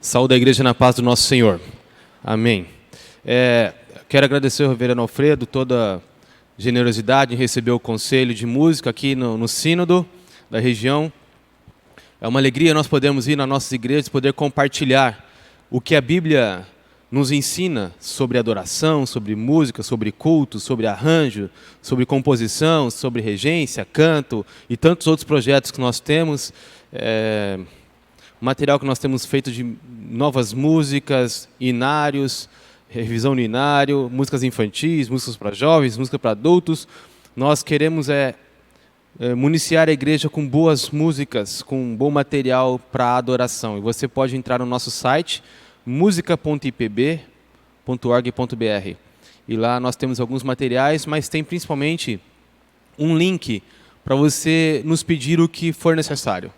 Saúde a igreja na paz do nosso Senhor. Amém. Quero agradecer ao reverendo Alfredo toda a generosidade em receber o conselho de música aqui no sínodo da região. É uma alegria nós podermos ir nas nossas igrejas, poder compartilhar o que a Bíblia nos ensina sobre adoração, sobre música, sobre culto, sobre arranjo, sobre composição, sobre regência, canto e tantos outros projetos que nós temos. Material que nós temos feito de novas músicas, inários, revisão no inário, músicas infantis, músicas para jovens, música para adultos. Nós queremos municiar a igreja com boas músicas, com bom material para adoração. E você pode entrar no nosso site, musica.ipb.org.br. E lá nós temos alguns materiais, mas tem principalmente um link para você nos pedir o que for necessário.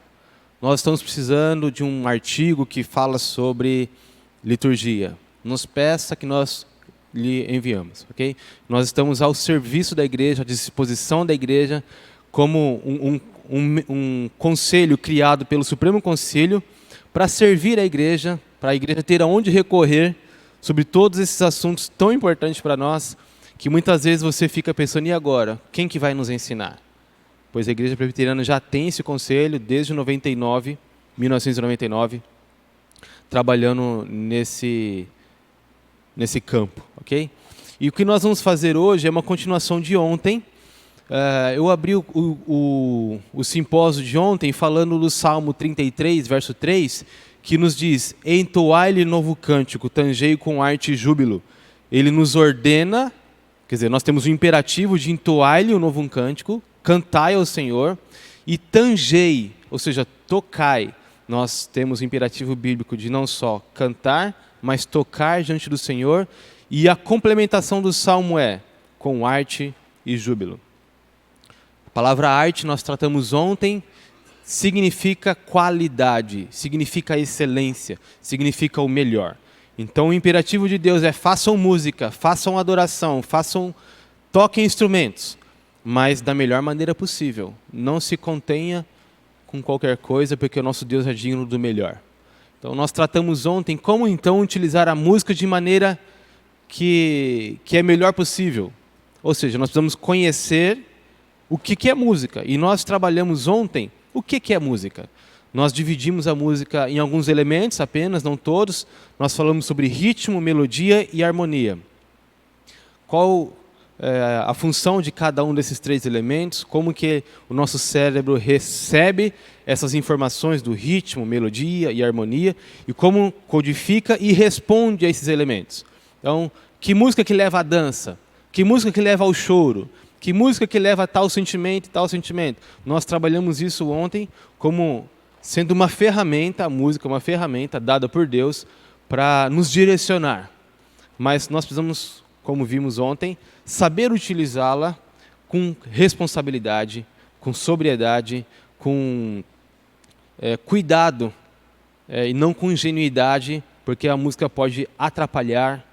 Nós estamos precisando de um artigo que fala sobre liturgia. Nos peça que nós lhe enviamos, ok? Nós estamos ao serviço da igreja, à disposição da igreja, como um conselho criado pelo Supremo Conselho para servir a igreja, para a igreja ter aonde recorrer sobre todos esses assuntos tão importantes para nós, que muitas vezes você fica pensando, e agora? Quem que vai nos ensinar? Pois a Igreja Presbiteriana já tem esse conselho desde 1999, trabalhando nesse campo, ok? E o que nós vamos fazer hoje é uma continuação de ontem. Eu abri o simpósio de ontem falando do Salmo 33, verso 3, que nos diz: entoai-lhe novo cântico, tangei com arte e júbilo. Ele nos ordena, quer dizer, nós temos o imperativo de entoai-lhe um novo cântico, cantai ao Senhor, e tangei, ou seja, tocai. Nós temos o imperativo bíblico de não só cantar, mas tocar diante do Senhor, e a complementação do salmo é com arte e júbilo. A palavra arte nós tratamos ontem, significa qualidade, significa excelência, significa o melhor. Então o imperativo de Deus é: façam música, façam adoração, toquem instrumentos, mas da melhor maneira possível. Não se contenha com qualquer coisa, porque o nosso Deus é digno do melhor. Então nós tratamos ontem como então utilizar a música de maneira que é melhor possível. Ou seja, nós precisamos conhecer o que é música. E nós trabalhamos ontem o que é música. Nós dividimos a música em alguns elementos apenas, não todos. Nós falamos sobre ritmo, melodia e harmonia. Qual a função de cada um desses três elementos, como que o nosso cérebro recebe essas informações do ritmo, melodia e harmonia, e como codifica e responde a esses elementos. Então, que música que leva à dança? Que música que leva ao choro? Que música que leva a tal sentimento e tal sentimento? Nós trabalhamos isso ontem como sendo uma ferramenta, a música é uma ferramenta dada por Deus para nos direcionar. Mas nós precisamos, como vimos ontem, saber utilizá-la com responsabilidade, com sobriedade, com cuidado e não com ingenuidade, porque a música pode atrapalhar,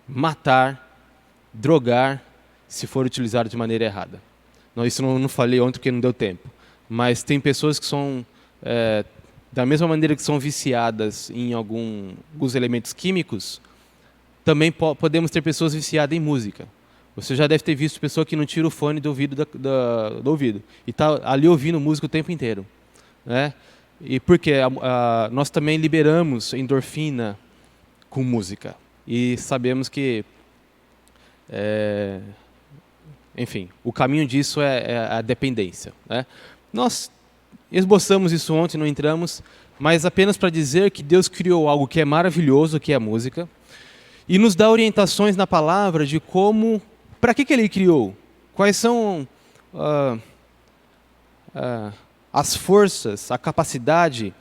matar, drogar, se for utilizada de maneira errada. Isso não falei ontem porque não deu tempo, mas tem pessoas que são, da mesma maneira que são viciadas em alguns elementos químicos, também podemos ter pessoas viciadas em música. Você já deve ter visto pessoa que não tira o fone do ouvido do ouvido e está ali ouvindo música o tempo inteiro, né? E porque nós também liberamos endorfina com música e sabemos que, enfim, o caminho disso é a dependência, né? Nós esboçamos isso ontem, não entramos, mas apenas para dizer que Deus criou algo que é maravilhoso, que é a música, e nos dá orientações na palavra de como, para que Ele criou, quais são as forças, a capacidade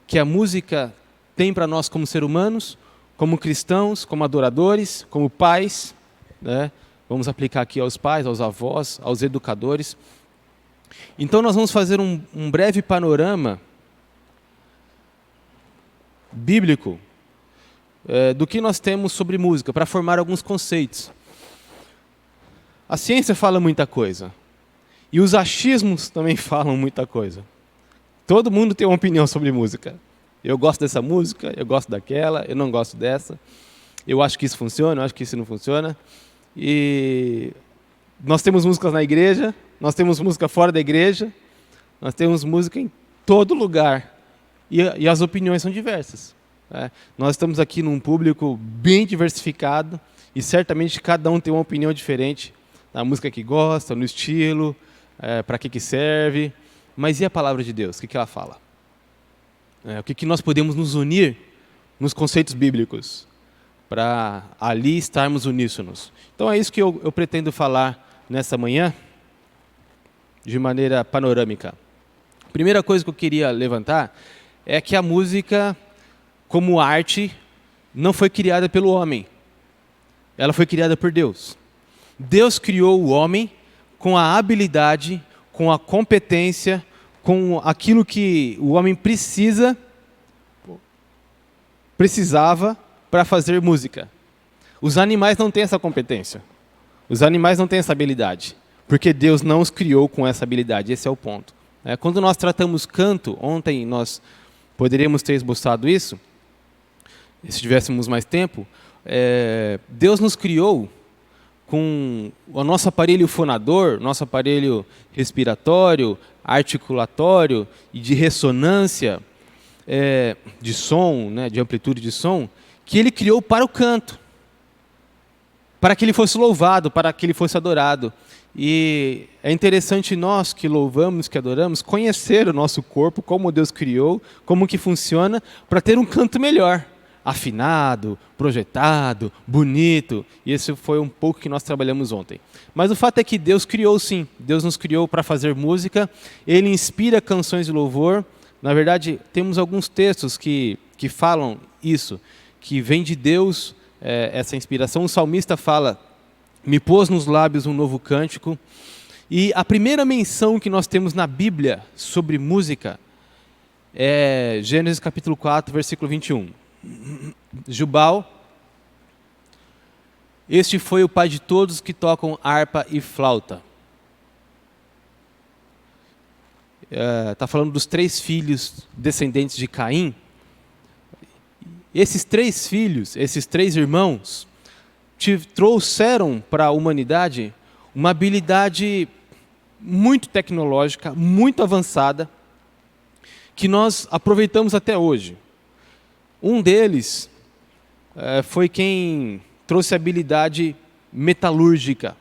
que a música tem para nós como seres humanos, como cristãos, como adoradores, como pais, né? Vamos aplicar aqui aos pais, aos avós, aos educadores. Então nós vamos fazer um breve panorama bíblico do que nós temos sobre música, para formar alguns conceitos. A ciência fala muita coisa, e os achismos também falam muita coisa. Todo mundo tem uma opinião sobre música. Eu gosto dessa música, eu gosto daquela, eu não gosto dessa. Eu acho que isso funciona, eu acho que isso não funciona. E nós temos músicas na igreja, nós temos música fora da igreja, nós temos música em todo lugar. E as opiniões são diversas. Nós estamos aqui num público bem diversificado e certamente cada um tem uma opinião diferente na música que gosta, no estilo, para que serve. Mas e a palavra de Deus? O que ela fala? O que nós podemos nos unir nos conceitos bíblicos para ali estarmos uníssonos? Então é isso que eu pretendo falar nessa manhã, de maneira panorâmica. A primeira coisa que eu queria levantar é que a música, como arte, não foi criada pelo homem. Ela foi criada por Deus. Deus criou o homem com a habilidade, com a competência, com aquilo que o homem precisava para fazer música. Os animais não têm essa competência. Os animais não têm essa habilidade, porque Deus não os criou com essa habilidade. Esse é o ponto. Quando nós tratamos canto, ontem nós poderíamos ter esboçado isso, se tivéssemos mais tempo. Deus nos criou com o nosso aparelho fonador, nosso aparelho respiratório, articulatório e de ressonância, de som, de amplitude de som, que Ele criou para o canto, para que Ele fosse louvado, para que Ele fosse adorado. E é interessante nós que louvamos, que adoramos, conhecer o nosso corpo, como Deus criou, como que funciona, para ter um canto melhor, afinado, projetado, bonito. E esse foi um pouco que nós trabalhamos ontem. Mas o fato é que Deus criou sim, Deus nos criou para fazer música, Ele inspira canções de louvor. Na verdade, temos alguns textos que falam isso, que vem de Deus essa inspiração. O salmista fala: me pôs nos lábios um novo cântico. E a primeira menção que nós temos na Bíblia sobre música é Gênesis capítulo 4, versículo 21. Jubal, este foi o pai de todos que tocam harpa e flauta. Está falando dos 3 filhos descendentes de Caim. Esses 3 filhos, esses 3 irmãos, trouxeram para a humanidade uma habilidade muito tecnológica, muito avançada, que nós aproveitamos até hoje. Um deles foi quem trouxe a habilidade metalúrgica.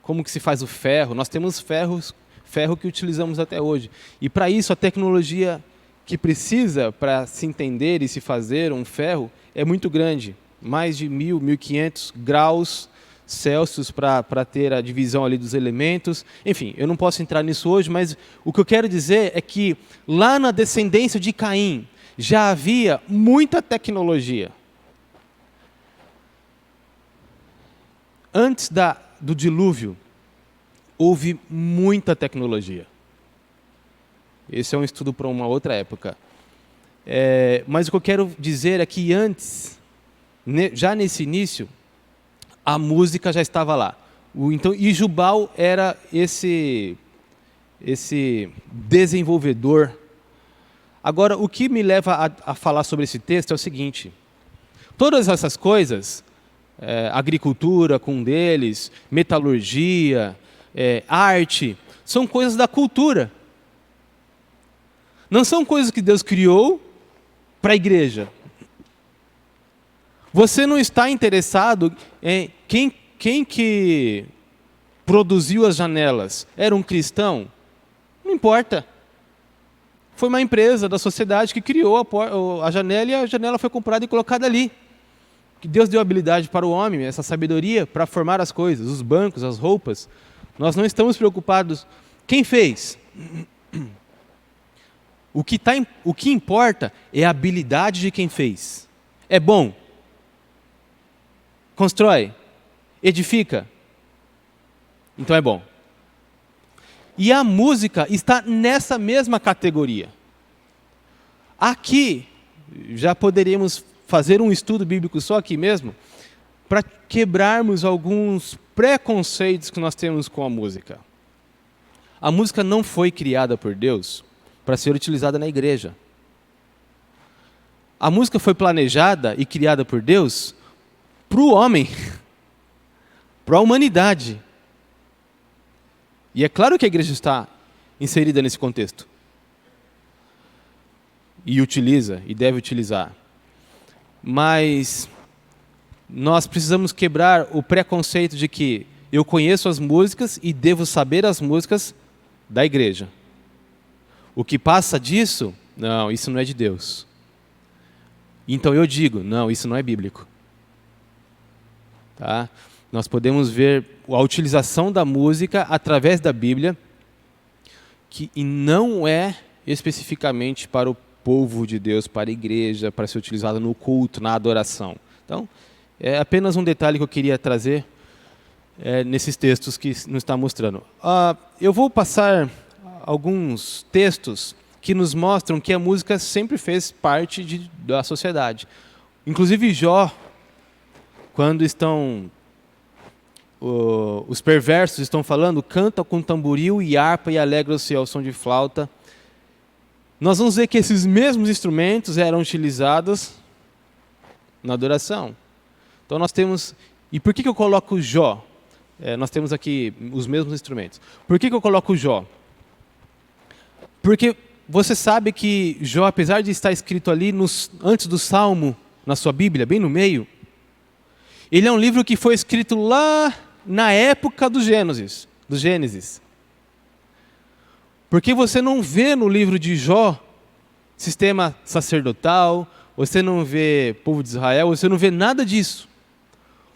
Como que se faz o ferro? Nós temos ferro que utilizamos até hoje. E para isso a tecnologia que precisa para se entender e se fazer um ferro é muito grande. Mais de 1.000, 1.500 graus Celsius para ter a divisão ali dos elementos. Enfim, eu não posso entrar nisso hoje, mas o que eu quero dizer é que lá na descendência de Caim já havia muita tecnologia. Antes do dilúvio, houve muita tecnologia. Esse é um estudo para uma outra época. Mas o que eu quero dizer é que antes, já nesse início, a música já estava lá. E Jubal era esse desenvolvedor. Agora, o que me leva a falar sobre esse texto é o seguinte: todas essas coisas, agricultura com um deles, metalurgia, arte, são coisas da cultura. Não são coisas que Deus criou para a igreja. Você não está interessado em quem que produziu as janelas. Era um cristão? Não importa. Foi uma empresa da sociedade que criou a janela, e a janela foi comprada e colocada ali. Que Deus deu habilidade para o homem, essa sabedoria para formar as coisas, os bancos, as roupas. Nós não estamos preocupados. Quem fez? O que importa é a habilidade de quem fez. É bom? Constrói? Edifica? Então é bom. E a música está nessa mesma categoria. Aqui, já poderíamos fazer um estudo bíblico só aqui mesmo, para quebrarmos alguns preconceitos que nós temos com a música. A música não foi criada por Deus para ser utilizada na igreja. A música foi planejada e criada por Deus para o homem, para a humanidade. E é claro que a igreja está inserida nesse contexto. E utiliza, e deve utilizar. Mas nós precisamos quebrar o preconceito de que eu conheço as músicas e devo saber as músicas da igreja. O que passa disso, não, isso não é de Deus. Então eu digo, não, isso não é bíblico. Tá? Nós podemos ver a utilização da música através da Bíblia, e não é especificamente para o povo de Deus, para a igreja, para ser utilizada no culto, na adoração. Então, é apenas um detalhe que eu queria trazer nesses textos que nos está mostrando. Eu vou passar alguns textos que nos mostram que a música sempre fez parte da sociedade. Inclusive Jó, quando os perversos estão falando, canta com tamboril e harpa e alegra-se ao som de flauta. Nós vamos ver que esses mesmos instrumentos eram utilizados na adoração. Então nós temos... E por que eu coloco Jó? Nós temos aqui os mesmos instrumentos. Por que eu coloco Jó? Porque você sabe que Jó, apesar de estar escrito ali antes do Salmo, na sua Bíblia, bem no meio, ele é um livro que foi escrito lá na época do Gênesis. Porque você não vê no livro de Jó sistema sacerdotal, você não vê povo de Israel, você não vê nada disso.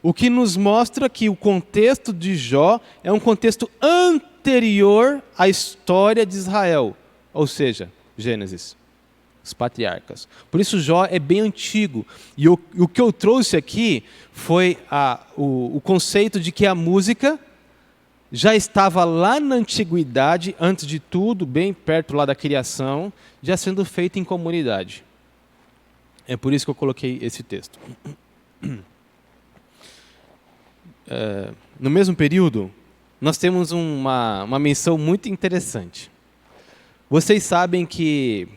O que nos mostra que o contexto de Jó é um contexto anterior à história de Israel, ou seja, Gênesis, os patriarcas. Por isso Jó é bem antigo. E o que eu trouxe aqui foi o conceito de que a música já estava lá na antiguidade, antes de tudo, bem perto lá da criação, já sendo feita em comunidade. É por isso que eu coloquei esse texto. No mesmo período, nós temos uma menção muito interessante. Vocês sabem que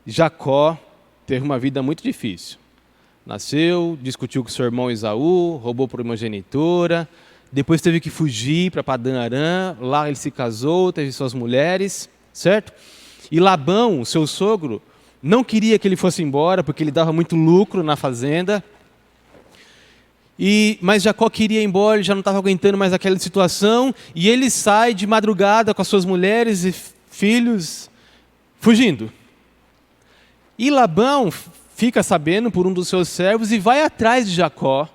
Jacó teve uma vida muito difícil. Nasceu, discutiu com seu irmão Esaú, roubou primogenitura, depois teve que fugir para Padã Arã, lá ele se casou, teve suas mulheres, certo? E Labão, seu sogro, não queria que ele fosse embora, porque ele dava muito lucro na fazenda. Mas Jacó queria ir embora, ele já não estava aguentando mais aquela situação, e ele sai de madrugada com as suas mulheres e filhos, fugindo. E Labão fica sabendo por um dos seus servos e vai atrás de Jacó.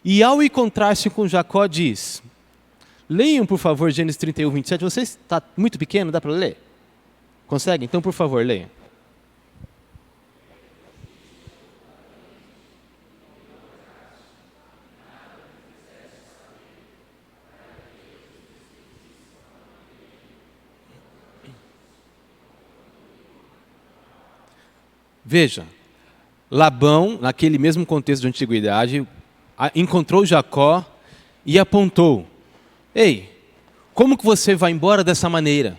E ao encontrar-se com Jacó diz, leiam por favor Gênesis 31, 27, você está muito pequeno, dá para ler? Consegue? Então por favor, leiam. Veja, Labão, naquele mesmo contexto de antiguidade, encontrou Jacó e apontou, ei, como que você vai embora dessa maneira?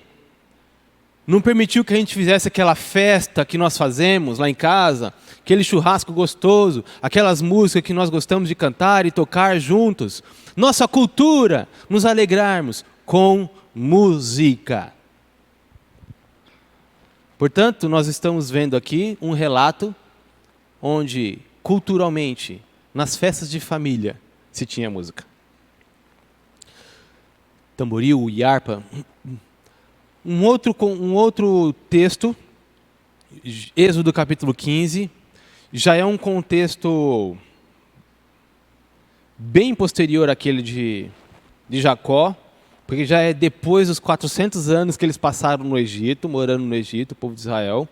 Não permitiu que a gente fizesse aquela festa que nós fazemos lá em casa, aquele churrasco gostoso, aquelas músicas que nós gostamos de cantar e tocar juntos. Nossa cultura, nos alegrarmos com música. Portanto, nós estamos vendo aqui um relato onde, culturalmente, nas festas de família, se tinha música. Tamboril e harpa. Um outro texto, Êxodo capítulo 15, já é um contexto bem posterior àquele de Jacó, porque já é depois dos 400 anos que eles passaram no Egito, morando no Egito, o povo de Israel.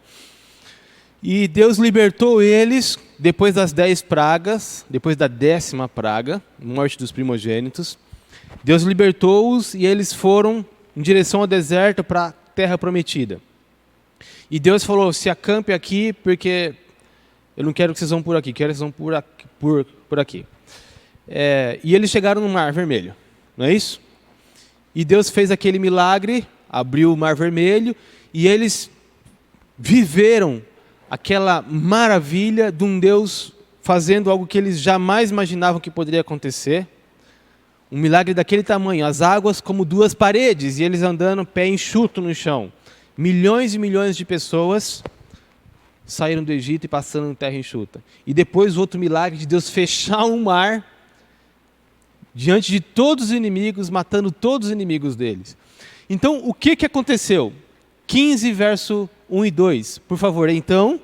E Deus libertou eles depois das 10 pragas, depois da 10ª praga, morte dos primogênitos. Deus libertou-os e eles foram em direção ao deserto para a terra prometida. E Deus falou, se acampe aqui, porque eu não quero que vocês vão por aqui, quero que vocês vão por aqui. E eles chegaram no Mar Vermelho, não é isso? E Deus fez aquele milagre, abriu o Mar Vermelho, e eles viveram aquela maravilha de um Deus fazendo algo que eles jamais imaginavam que poderia acontecer. Um milagre daquele tamanho, as águas como duas paredes, e eles andando pé enxuto no chão. Milhões e milhões de pessoas saíram do Egito e passando em terra enxuta. E depois outro milagre de Deus fechar um mar diante de todos os inimigos, matando todos os inimigos deles. Então, o que aconteceu? 15, verso 1 e 2. Por favor, então...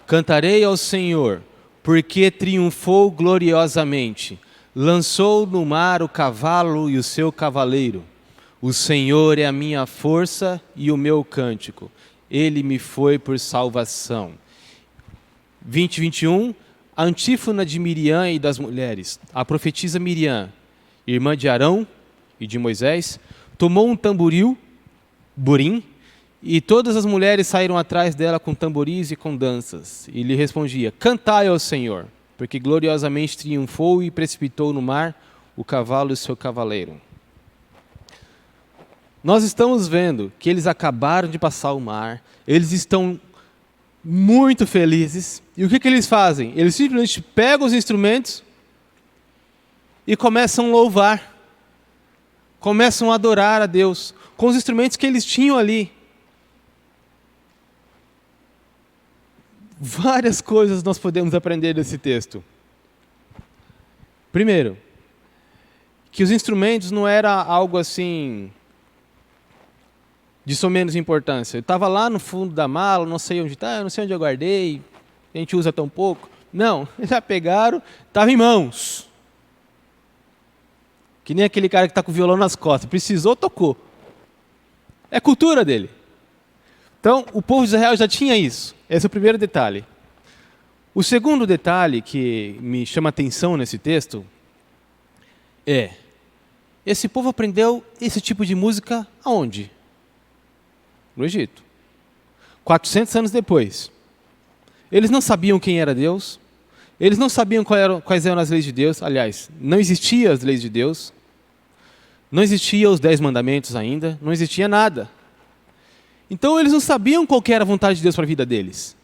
Cantarei ao Senhor, porque triunfou gloriosamente. Lançou no mar o cavalo e o seu cavaleiro. O Senhor é a minha força e o meu cântico. Ele me foi por salvação. 20, 21. A antífona de Miriam e das mulheres. A profetisa Miriam, irmã de Arão e de Moisés, tomou um tamboril, burim, e todas as mulheres saíram atrás dela com tamboris e com danças. E lhe respondia: cantai ao Senhor, porque gloriosamente triunfou e precipitou no mar o cavalo e o seu cavaleiro. Nós estamos vendo que eles acabaram de passar o mar, eles estão muito felizes. E o que eles fazem? Eles simplesmente pegam os instrumentos e começam a louvar, começam a adorar a Deus com os instrumentos que eles tinham ali. Várias coisas nós podemos aprender desse texto. Primeiro, que os instrumentos não era algo assim de somenos importância. Eu estava lá no fundo da mala, não sei onde está, não sei onde eu guardei, a gente usa tão pouco. Não, já pegaram, estava em mãos. Que nem aquele cara que está com o violão nas costas, precisou, tocou. É cultura dele. Então, o povo de Israel já tinha isso. Esse é o primeiro detalhe. O segundo detalhe que me chama a atenção nesse texto é: esse povo aprendeu esse tipo de música aonde? No Egito. 400 anos depois. Eles não sabiam quem era Deus, eles não sabiam quais eram as leis de Deus. Aliás, não existiam as leis de Deus, não existiam os 10 mandamentos ainda, não existia nada. Então eles não sabiam qual que era a vontade de Deus para a vida deles.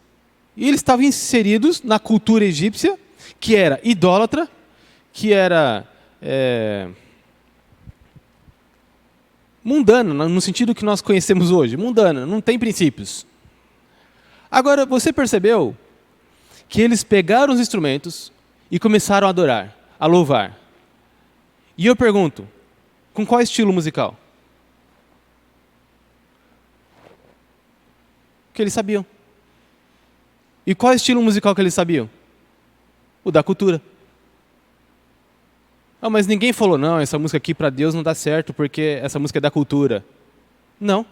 E eles estavam inseridos na cultura egípcia, que era idólatra, que era mundana, no sentido que nós conhecemos hoje. Mundana, não tem princípios. Agora, você percebeu que eles pegaram os instrumentos e começaram a adorar, a louvar. E eu pergunto, com qual estilo musical? Que eles sabiam. E qual estilo musical que eles sabiam? O da cultura. Ah, mas ninguém falou, não, essa música aqui para Deus não dá certo porque essa música é da cultura. Não.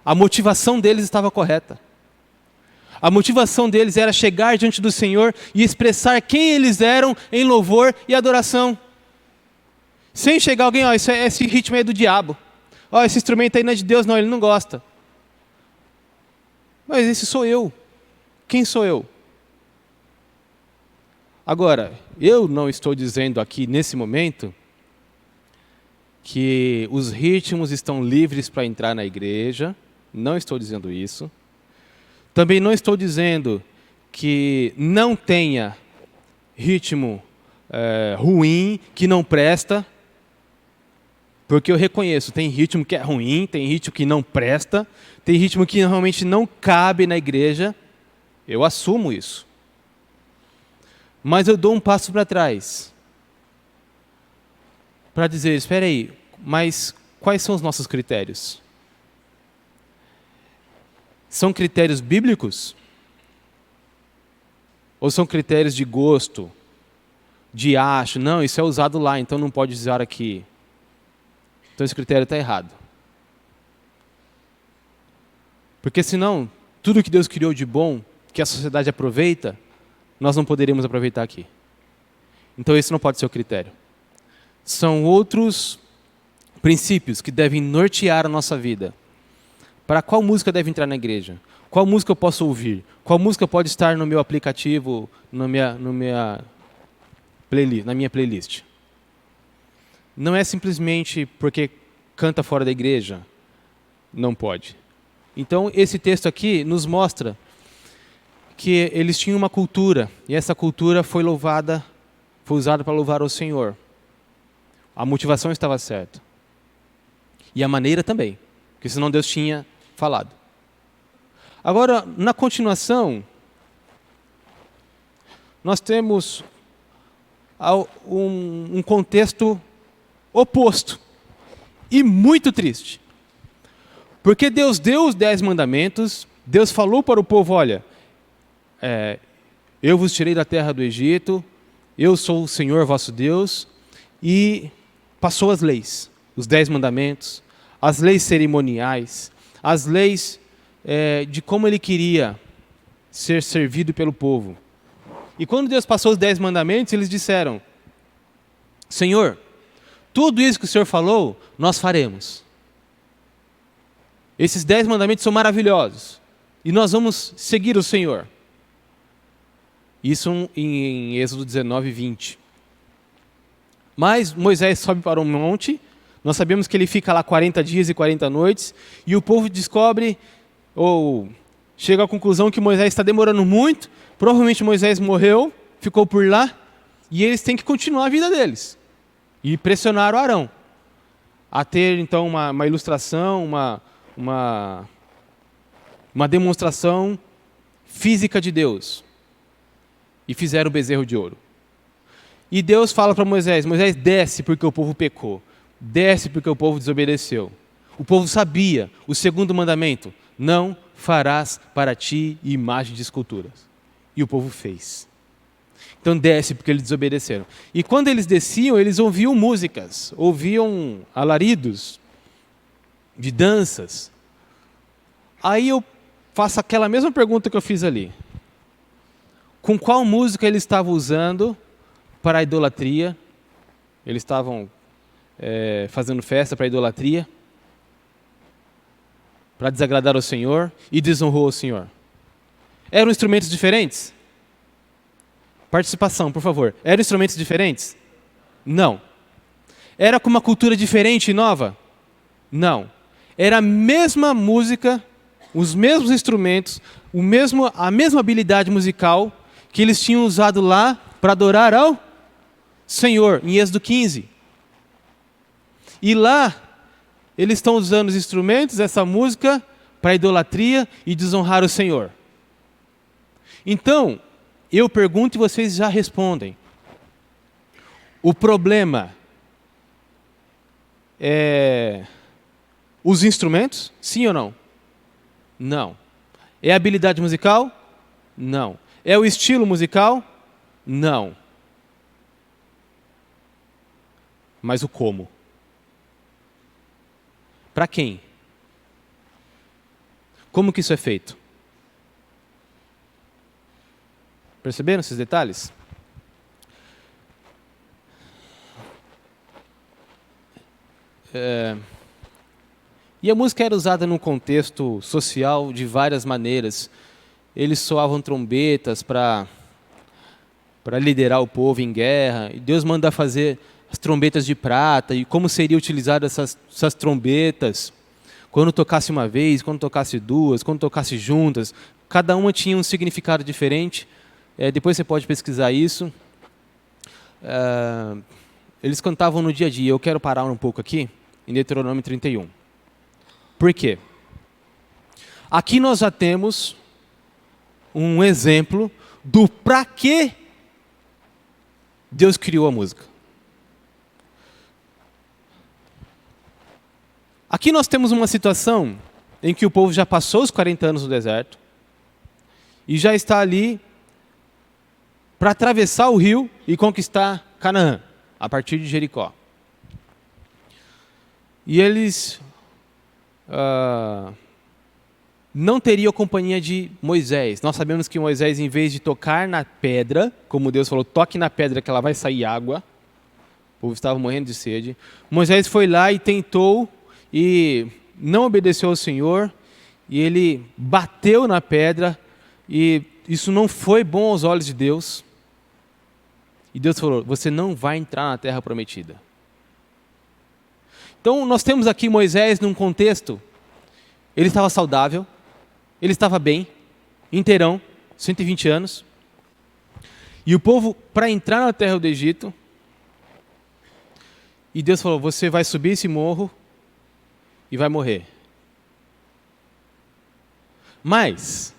A motivação deles estava correta. A motivação deles era chegar diante do Senhor e expressar quem eles eram em louvor e adoração. Sem chegar alguém, ó, esse ritmo aí é do diabo. Ó, esse instrumento aí não é de Deus, não, ele não gosta. Mas esse sou eu. Quem sou eu? Agora, eu não estou dizendo aqui nesse momento que os ritmos estão livres para entrar na igreja. Não estou dizendo isso. Também não estou dizendo que não tenha ritmo ruim, que não presta. Porque eu reconheço, tem ritmo que é ruim, tem ritmo que não presta, tem ritmo que realmente não cabe na igreja. Eu assumo isso. Mas eu dou um passo para trás. Para dizer, espera aí, mas quais são os nossos critérios? São critérios bíblicos? Ou são critérios de gosto? De acho, não, isso é usado lá, então não pode usar aqui. Então esse critério está errado. Porque senão, tudo que Deus criou de bom, que a sociedade aproveita, nós não poderíamos aproveitar aqui. Então esse não pode ser o critério. São outros princípios que devem nortear a nossa vida. Para qual música deve entrar na igreja? Qual música eu posso ouvir? Qual música pode estar no meu aplicativo, no na minha playlist. Não é simplesmente porque canta fora da igreja. Não pode. Então, esse texto aqui nos mostra que eles tinham uma cultura, e essa cultura foi usada para louvar o Senhor. A motivação estava certa. E a maneira também, porque senão Deus tinha falado. Agora, na continuação, nós temos um contexto oposto e muito triste. Porque Deus deu os 10 mandamentos, Deus falou para o povo, olha, eu vos tirei da terra do Egito, eu sou o Senhor vosso Deus, e passou as leis, os 10 mandamentos, as leis cerimoniais, as leis de como ele queria ser servido pelo povo. E quando Deus passou os 10 mandamentos, eles disseram, Senhor, tudo isso que o Senhor falou, nós faremos. Esses 10 mandamentos são maravilhosos, e nós vamos seguir o Senhor. Isso em Êxodo 19, 20. Mas Moisés sobe para um monte, nós sabemos que ele fica lá 40 dias e 40 noites, e o povo descobre, ou chega à conclusão que Moisés está demorando muito, provavelmente Moisés morreu, ficou por lá, e eles têm que continuar a vida deles. E pressionaram Arão a ter então uma ilustração, uma demonstração física de Deus. E fizeram o bezerro de ouro. E Deus fala para Moisés, Moisés, desce porque o povo pecou. Desce porque o povo desobedeceu. O povo sabia o segundo mandamento, não farás para ti imagem de esculturas. E o povo fez. Então desce porque eles desobedeceram. E quando eles desciam, eles ouviam músicas, ouviam alaridos de danças. Aí eu faço aquela mesma pergunta que eu fiz ali. Com qual música eles estavam usando para a idolatria? Eles estavam fazendo festa para a idolatria? Para desagradar ao Senhor e desonrou o Senhor. Eram instrumentos diferentes? Participação, por favor. Eram instrumentos diferentes? Não. Era com uma cultura diferente e nova? Não. Era a mesma música, os mesmos instrumentos, a mesma habilidade musical que eles tinham usado lá para adorar ao Senhor, em Êxodo 15. E lá, eles estão usando os instrumentos, essa música, para idolatria e desonrar o Senhor. Então, eu pergunto e vocês já respondem. O problema é os instrumentos? Sim ou não? Não. É a habilidade musical? Não. É o estilo musical? Não. Mas o como? Para quem? Como que isso é feito? Perceberam esses detalhes? E a música era usada num contexto social de várias maneiras. Eles soavam trombetas para liderar o povo em guerra. E Deus manda fazer as trombetas de prata. E como seria utilizada essas trombetas? Quando tocasse uma vez, quando tocasse duas, quando tocasse juntas. Cada uma tinha um significado diferente. Depois você pode pesquisar isso. Eles cantavam no dia a dia. Eu quero parar um pouco aqui, em Deuteronômio 31. Por quê? Aqui nós já temos um exemplo do para que Deus criou a música. Aqui nós temos uma situação em que o povo já passou os 40 anos no deserto e já está ali para atravessar o rio e conquistar Canaã, a partir de Jericó. E eles não teriam companhia de Moisés. Nós sabemos que Moisés, em vez de tocar na pedra, como Deus falou, toque na pedra que ela vai sair água, o povo estava morrendo de sede, Moisés foi lá e tentou e não obedeceu ao Senhor, e ele bateu na pedra, e isso não foi bom aos olhos de Deus. E Deus falou, você não vai entrar na terra prometida. Então nós temos aqui Moisés num contexto, ele estava saudável, ele estava bem, inteirão, 120 anos. E o povo, para entrar na terra do Egito, e Deus falou, você vai subir esse morro e vai morrer. Mas,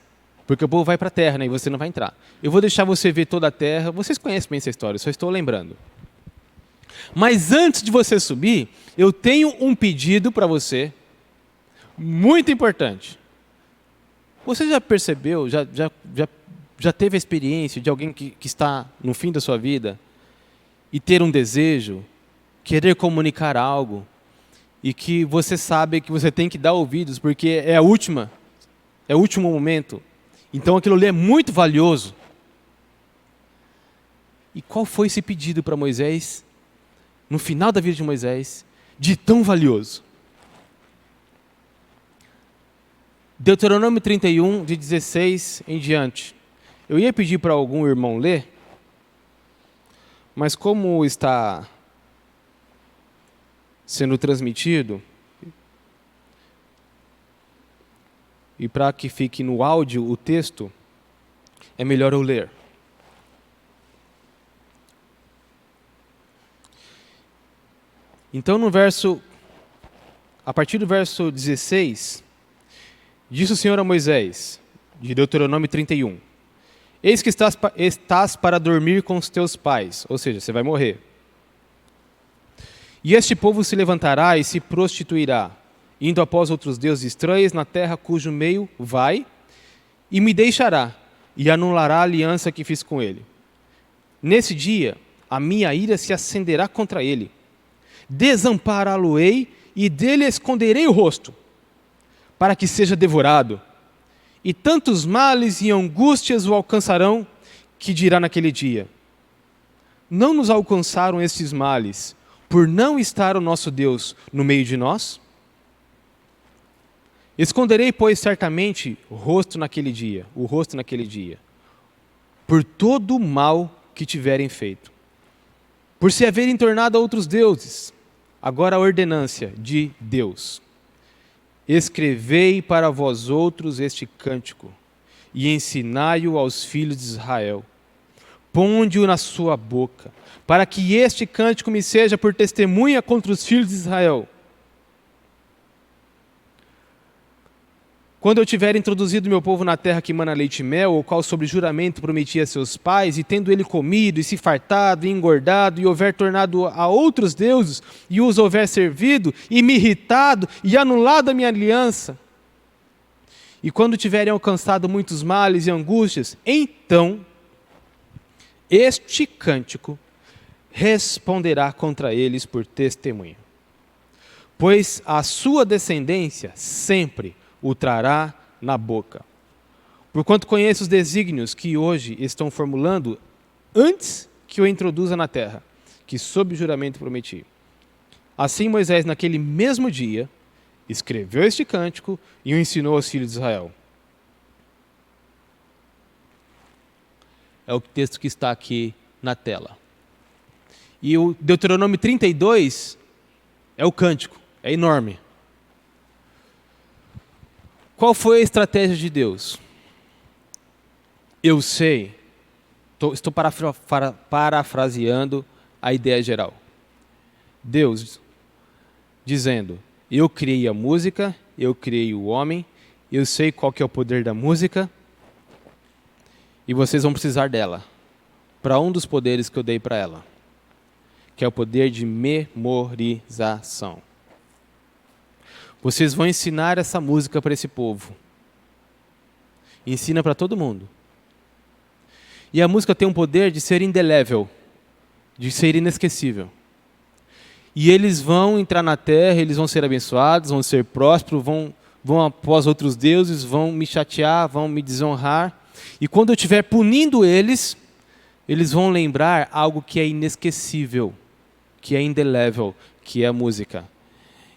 porque o povo vai para a terra, né, e você não vai entrar. Eu vou deixar você ver toda a terra, vocês conhecem bem essa história, só estou lembrando. Mas antes de você subir, eu tenho um pedido para você, muito importante. Você já percebeu, já teve a experiência de alguém que está no fim da sua vida e ter um desejo, querer comunicar algo e que você sabe que você tem que dar ouvidos porque é o último momento. Então aquilo ali é muito valioso. E qual foi esse pedido para Moisés, no final da vida de Moisés, de tão valioso? Deuteronômio 31, de 16 em diante. Eu ia pedir para algum irmão ler, mas como está sendo transmitido, e para que fique no áudio o texto, é melhor eu ler. Então, a partir do verso 16, disse o Senhor a Moisés, de Deuteronômio 31, eis que estás para dormir com os teus pais, ou seja, você vai morrer. E este povo se levantará e se prostituirá, indo após outros deuses estranhos na terra cujo meio vai, e me deixará, e anulará a aliança que fiz com ele. Nesse dia, a minha ira se acenderá contra ele. Desampará-lo-ei e dele esconderei o rosto, para que seja devorado. E tantos males e angústias o alcançarão, que dirá naquele dia, não nos alcançaram estes males, por não estar o nosso Deus no meio de nós? Esconderei, pois, certamente o rosto naquele dia, por todo o mal que tiverem feito, por se haverem tornado a outros deuses. Agora a ordenância de Deus. Escrevei para vós outros este cântico, e ensinai-o aos filhos de Israel. Ponde-o na sua boca, para que este cântico me seja por testemunha contra os filhos de Israel. Quando eu tiver introduzido meu povo na terra que mana leite e mel, o qual sobre juramento prometi a seus pais, e tendo ele comido, e se fartado, e engordado, e houver tornado a outros deuses, e os houver servido, e me irritado, e anulado a minha aliança, e quando tiverem alcançado muitos males e angústias, então este cântico responderá contra eles por testemunho. Pois a sua descendência sempre o trará na boca. Porquanto conheço os desígnios que hoje estão formulando antes que o introduza na terra, que sob juramento prometi. Assim Moisés, naquele mesmo dia, escreveu este cântico e o ensinou aos filhos de Israel. É o texto que está aqui na tela. E o Deuteronômio 32 é o cântico, é enorme. Qual foi a estratégia de Deus? Eu sei, estou parafraseando a ideia geral. Deus dizendo, eu criei a música, eu criei o homem, eu sei qual que é o poder da música, e vocês vão precisar dela, para um dos poderes que eu dei para ela, que é o poder de memorização. Vocês vão ensinar essa música para esse povo. Ensina para todo mundo. E a música tem um poder de ser indelével, de ser inesquecível. E eles vão entrar na terra, eles vão ser abençoados, vão ser prósperos, vão após outros deuses, vão me chatear, vão me desonrar. E quando eu estiver punindo eles, eles vão lembrar algo que é inesquecível, que é indelével, que é a música.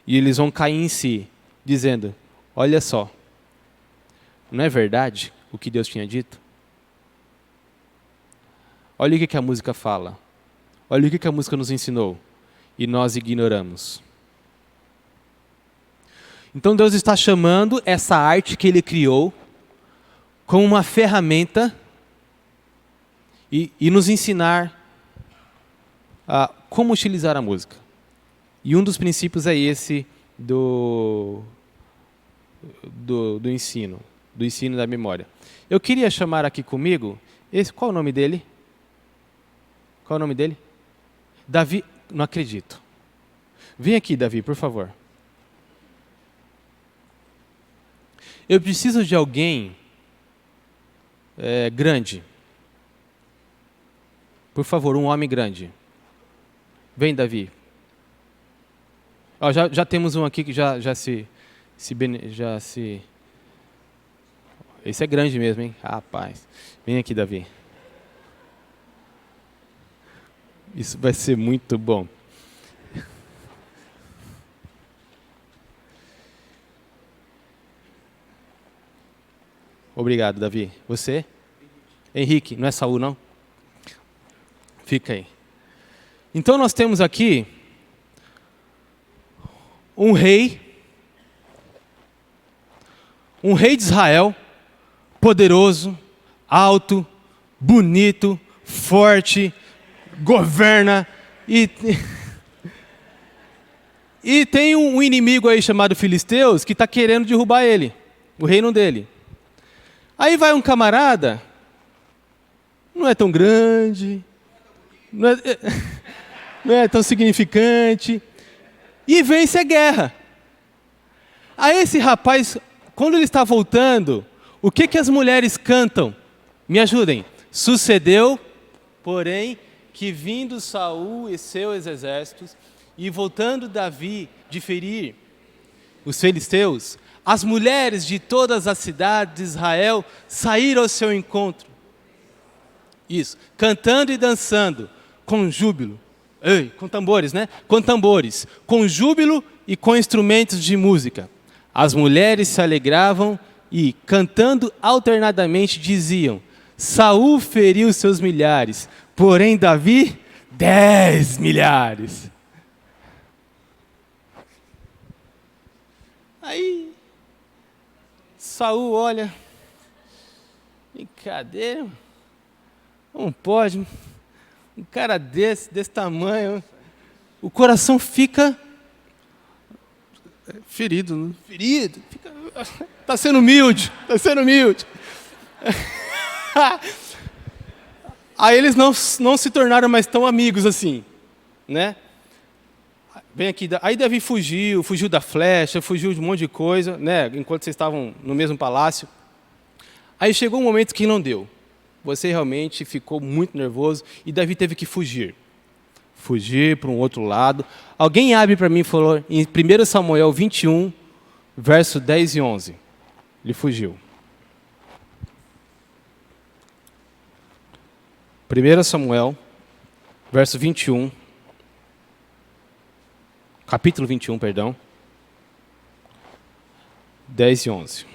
E eles vão cair em si, dizendo, olha só, não é verdade o que Deus tinha dito? Olha o que a música fala. Olha o que a música nos ensinou. E nós ignoramos. Então Deus está chamando essa arte que Ele criou como uma ferramenta e nos ensinar a como utilizar a música. E um dos princípios é esse do ensino da memória. Eu queria chamar aqui comigo, qual é o nome dele? Qual é o nome dele? Davi, não acredito. Vem aqui, Davi, por favor. Eu preciso de alguém grande. Por favor, um homem grande. Vem, Davi. Ó, já temos um aqui que já se... Esse é grande mesmo, hein? Rapaz. Vem aqui, Davi. Isso vai ser muito bom. Obrigado, Davi. Você? Henrique, não é Saul, não? Fica aí. Então nós temos aqui um rei de Israel, poderoso, alto, bonito, forte, governa e tem um inimigo aí chamado Filisteus que está querendo derrubar ele, o reino dele. Aí vai um camarada, não é tão grande, não é tão significante, e vence a guerra. Aí esse rapaz, quando ele está voltando, o que as mulheres cantam? Me ajudem. Sucedeu, porém, que vindo Saul e seus exércitos, e voltando Davi de ferir os filisteus, as mulheres de todas as cidades de Israel saíram ao seu encontro. Isso, cantando e dançando, com júbilo. Com tambores, né? Com tambores, com júbilo e com instrumentos de música. As mulheres se alegravam e, cantando alternadamente, diziam: Saul feriu seus milhares, porém Davi, 10 milhares. Aí, Saul olha, brincadeira, não pode, um cara desse tamanho, o coração fica ferido, né? Está sendo humilde. Aí eles não se tornaram mais tão amigos assim, né? Vem aqui, aí Davi fugiu da flecha, fugiu de um monte de coisa, né? Enquanto vocês estavam no mesmo palácio. Aí chegou um momento que não deu. Você realmente ficou muito nervoso e Davi teve que fugir para um outro lado. Alguém abre para mim e falou em 1 Samuel 21, verso 10 e 11. Ele fugiu. 1 Samuel, verso 21, capítulo 21, perdão, 10 e 11.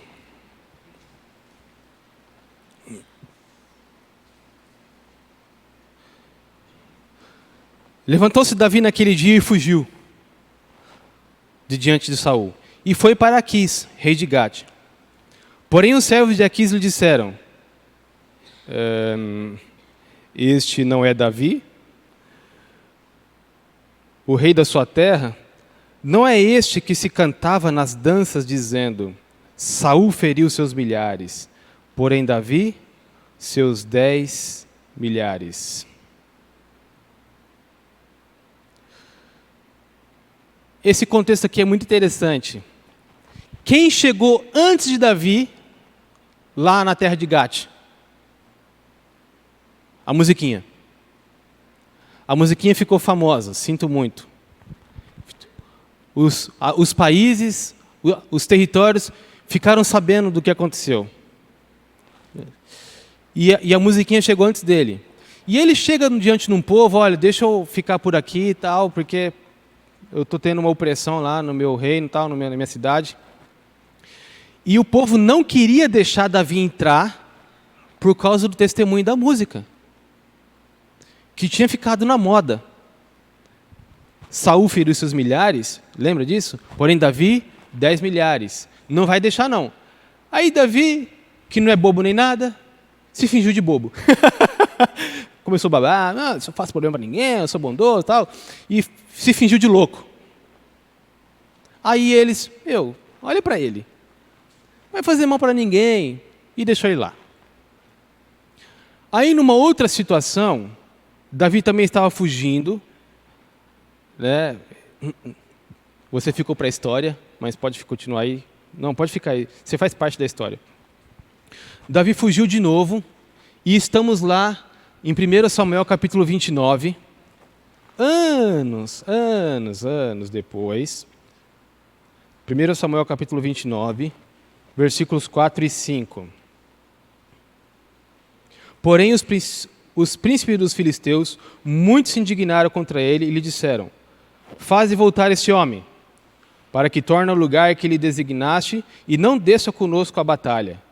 Levantou-se Davi naquele dia e fugiu de diante de Saul, e foi para Aquis, rei de Gate. Porém os servos de Aquis lhe disseram: este não é Davi, o rei da sua terra? Não é este que se cantava nas danças dizendo: Saul feriu seus milhares, porém Davi seus 10 milhares. Esse contexto aqui é muito interessante. Quem chegou antes de Davi lá na terra de Gate? A musiquinha. A musiquinha ficou famosa, sinto muito. Os países, os territórios ficaram sabendo do que aconteceu. E a musiquinha chegou antes dele. E ele chega diante de um povo: olha, deixa eu ficar por aqui e tal, porque eu estou tendo uma opressão lá no meu reino, tal, na minha cidade. E o povo não queria deixar Davi entrar por causa do testemunho da música, que tinha ficado na moda. Saul feriu seus milhares, lembra disso? Porém Davi, 10 milhares. Não vai deixar não. Aí Davi, que não é bobo nem nada, se fingiu de bobo. Começou a babar, não, eu não faço problema para ninguém, eu sou bondoso e tal. E se fingiu de louco. Aí eles, olha para ele. Não vai fazer mal para ninguém. E deixou ele lá. Aí numa outra situação, Davi também estava fugindo. Né? Você ficou para a história, mas pode continuar aí. Não, pode ficar aí. Você faz parte da história. Davi fugiu de novo. E estamos lá em 1 Samuel capítulo 29. Anos depois. 1 Samuel capítulo 29, versículos 4 e 5. Porém, os príncipes dos filisteus muito se indignaram contra ele e lhe disseram: faze voltar este homem, para que torne ao lugar que lhe designaste e não desça conosco à batalha,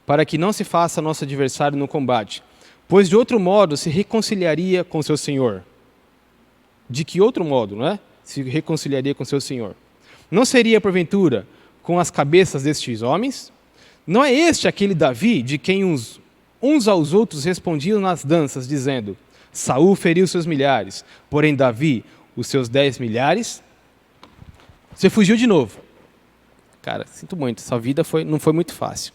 para que não se faça nosso adversário no combate, pois de outro modo se reconciliaria com seu senhor. De que outro modo, não é? Se reconciliaria com seu senhor. Não seria, porventura, com as cabeças destes homens? Não é este aquele Davi, de quem uns aos outros respondiam nas danças, dizendo: Saul feriu seus milhares, porém Davi os seus 10 milhares? Você fugiu de novo. Cara, sinto muito, sua vida não foi muito fácil.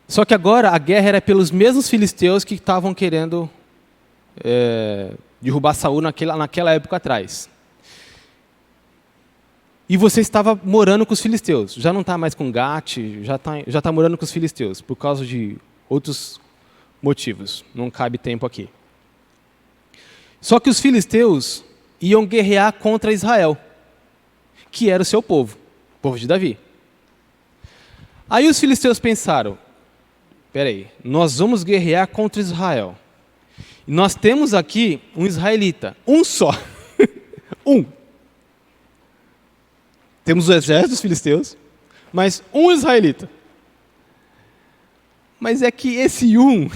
Só que agora a guerra era pelos mesmos filisteus que estavam querendo derrubar Saul naquela época atrás. E você estava morando com os filisteus. Já não está mais com Gate, já está morando com os filisteus, por causa de outros motivos. Não cabe tempo aqui. Só que os filisteus iam guerrear contra Israel, que era o seu povo, o povo de Davi. Aí os filisteus pensaram: peraí, nós vamos guerrear contra Israel. E nós temos aqui um israelita, um só. um. Temos o exército dos filisteus, mas um israelita. Mas é que esse um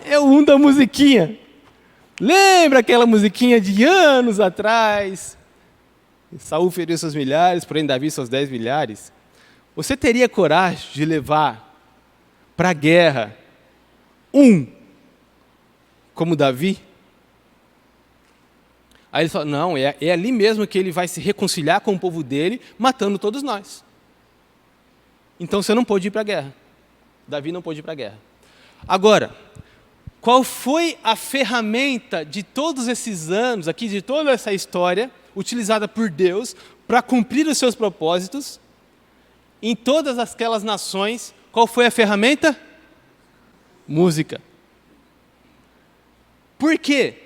é o um da musiquinha. Lembra aquela musiquinha de anos atrás? Saul feriu seus milhares, porém Davi seus 10 milhares. Você teria coragem de levar para a guerra um como Davi? Aí ele fala: não, é ali mesmo que ele vai se reconciliar com o povo dele, matando todos nós. Então você não pôde ir para a guerra. Davi não pôde ir para a guerra. Agora, qual foi a ferramenta de todos esses anos, aqui de toda essa história, utilizada por Deus para cumprir os seus propósitos em todas aquelas nações? Qual foi a ferramenta? Música. Por quê?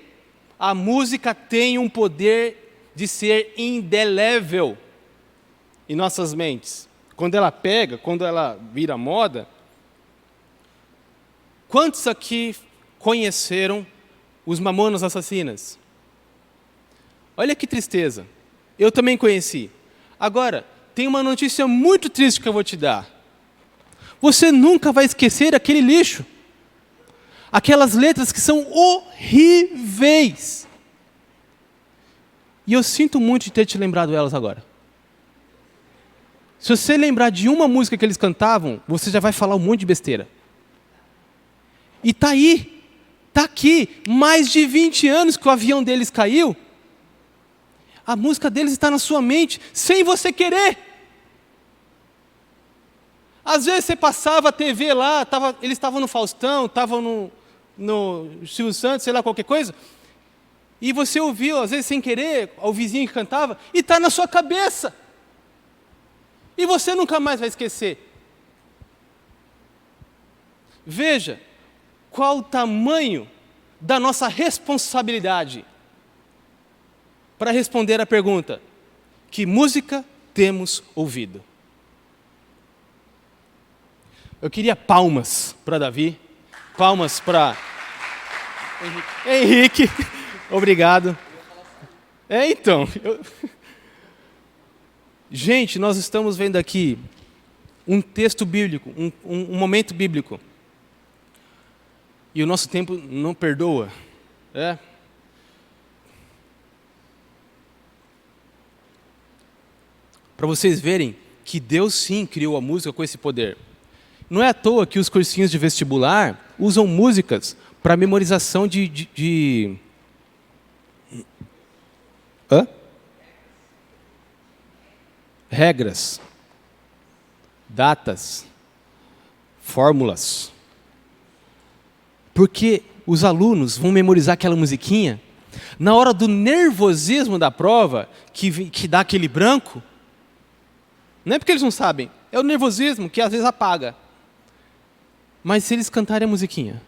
A música tem um poder de ser indelével em nossas mentes. Quando ela vira moda. Quantos aqui conheceram os Mamonas Assassinas? Olha que tristeza. Eu também conheci. Agora, tem uma notícia muito triste que eu vou te dar. Você nunca vai esquecer aquele lixo. Aquelas letras que são horríveis. E eu sinto muito de ter te lembrado elas agora. Se você lembrar de uma música que eles cantavam, você já vai falar um monte de besteira. E está aí, está aqui, mais de 20 anos que o avião deles caiu. A música deles está na sua mente, sem você querer. Às vezes você passava a TV lá, eles estavam no Faustão, estavam no Silvio Santos, sei lá, qualquer coisa, e você ouviu, às vezes sem querer, o vizinho que cantava, e está na sua cabeça. E você nunca mais vai esquecer. Veja qual o tamanho da nossa responsabilidade para responder a pergunta: que música temos ouvido? Eu queria palmas para Davi, palmas para Henrique, obrigado. Então, gente, nós estamos vendo aqui um texto bíblico, um momento bíblico. E o nosso tempo não perdoa. para vocês verem que Deus sim criou a música com esse poder. Não é à toa que os cursinhos de vestibular usam músicas para memorização de... Hã? Regras, datas, fórmulas. Porque os alunos vão memorizar aquela musiquinha, na hora do nervosismo da prova, que dá aquele branco, não é porque eles não sabem, é o nervosismo que às vezes apaga. Mas se eles cantarem a musiquinha,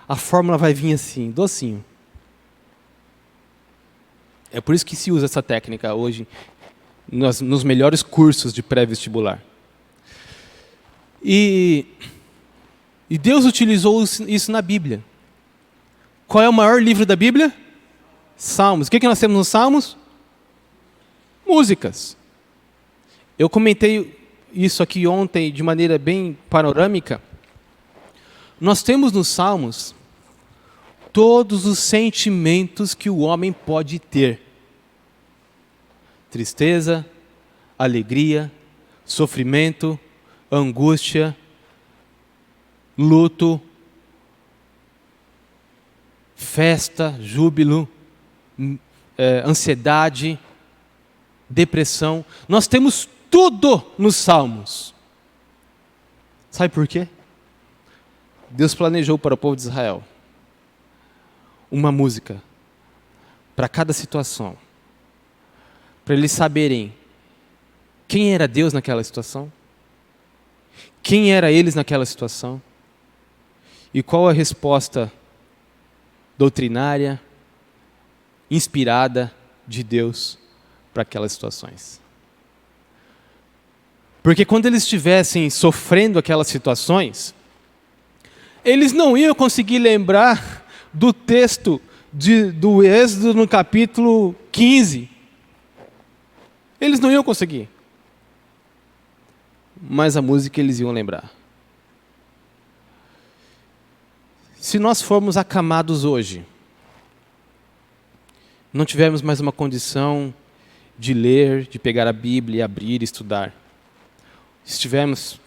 a fórmula vai vir assim, docinho. É por isso que se usa essa técnica hoje nos melhores cursos de pré-vestibular. E Deus utilizou isso na Bíblia. Qual é o maior livro da Bíblia? Salmos. O que nós temos nos Salmos? Músicas. Eu comentei isso aqui ontem de maneira bem panorâmica. Nós temos nos Salmos todos os sentimentos que o homem pode ter. Tristeza, alegria, sofrimento, angústia, luto, festa, júbilo, ansiedade, depressão. Nós temos tudo nos Salmos. Sabe por quê? Deus planejou para o povo de Israel uma música para cada situação, para eles saberem quem era Deus naquela situação, quem era eles naquela situação e qual a resposta doutrinária, inspirada de Deus para aquelas situações. Porque quando eles estivessem sofrendo aquelas situações, eles não iam conseguir lembrar do texto do Êxodo no capítulo 15. Eles não iam conseguir. Mas a música eles iam lembrar. Se nós formos acamados hoje, não tivermos mais uma condição de ler, de pegar a Bíblia, abrir e estudar, estivermos,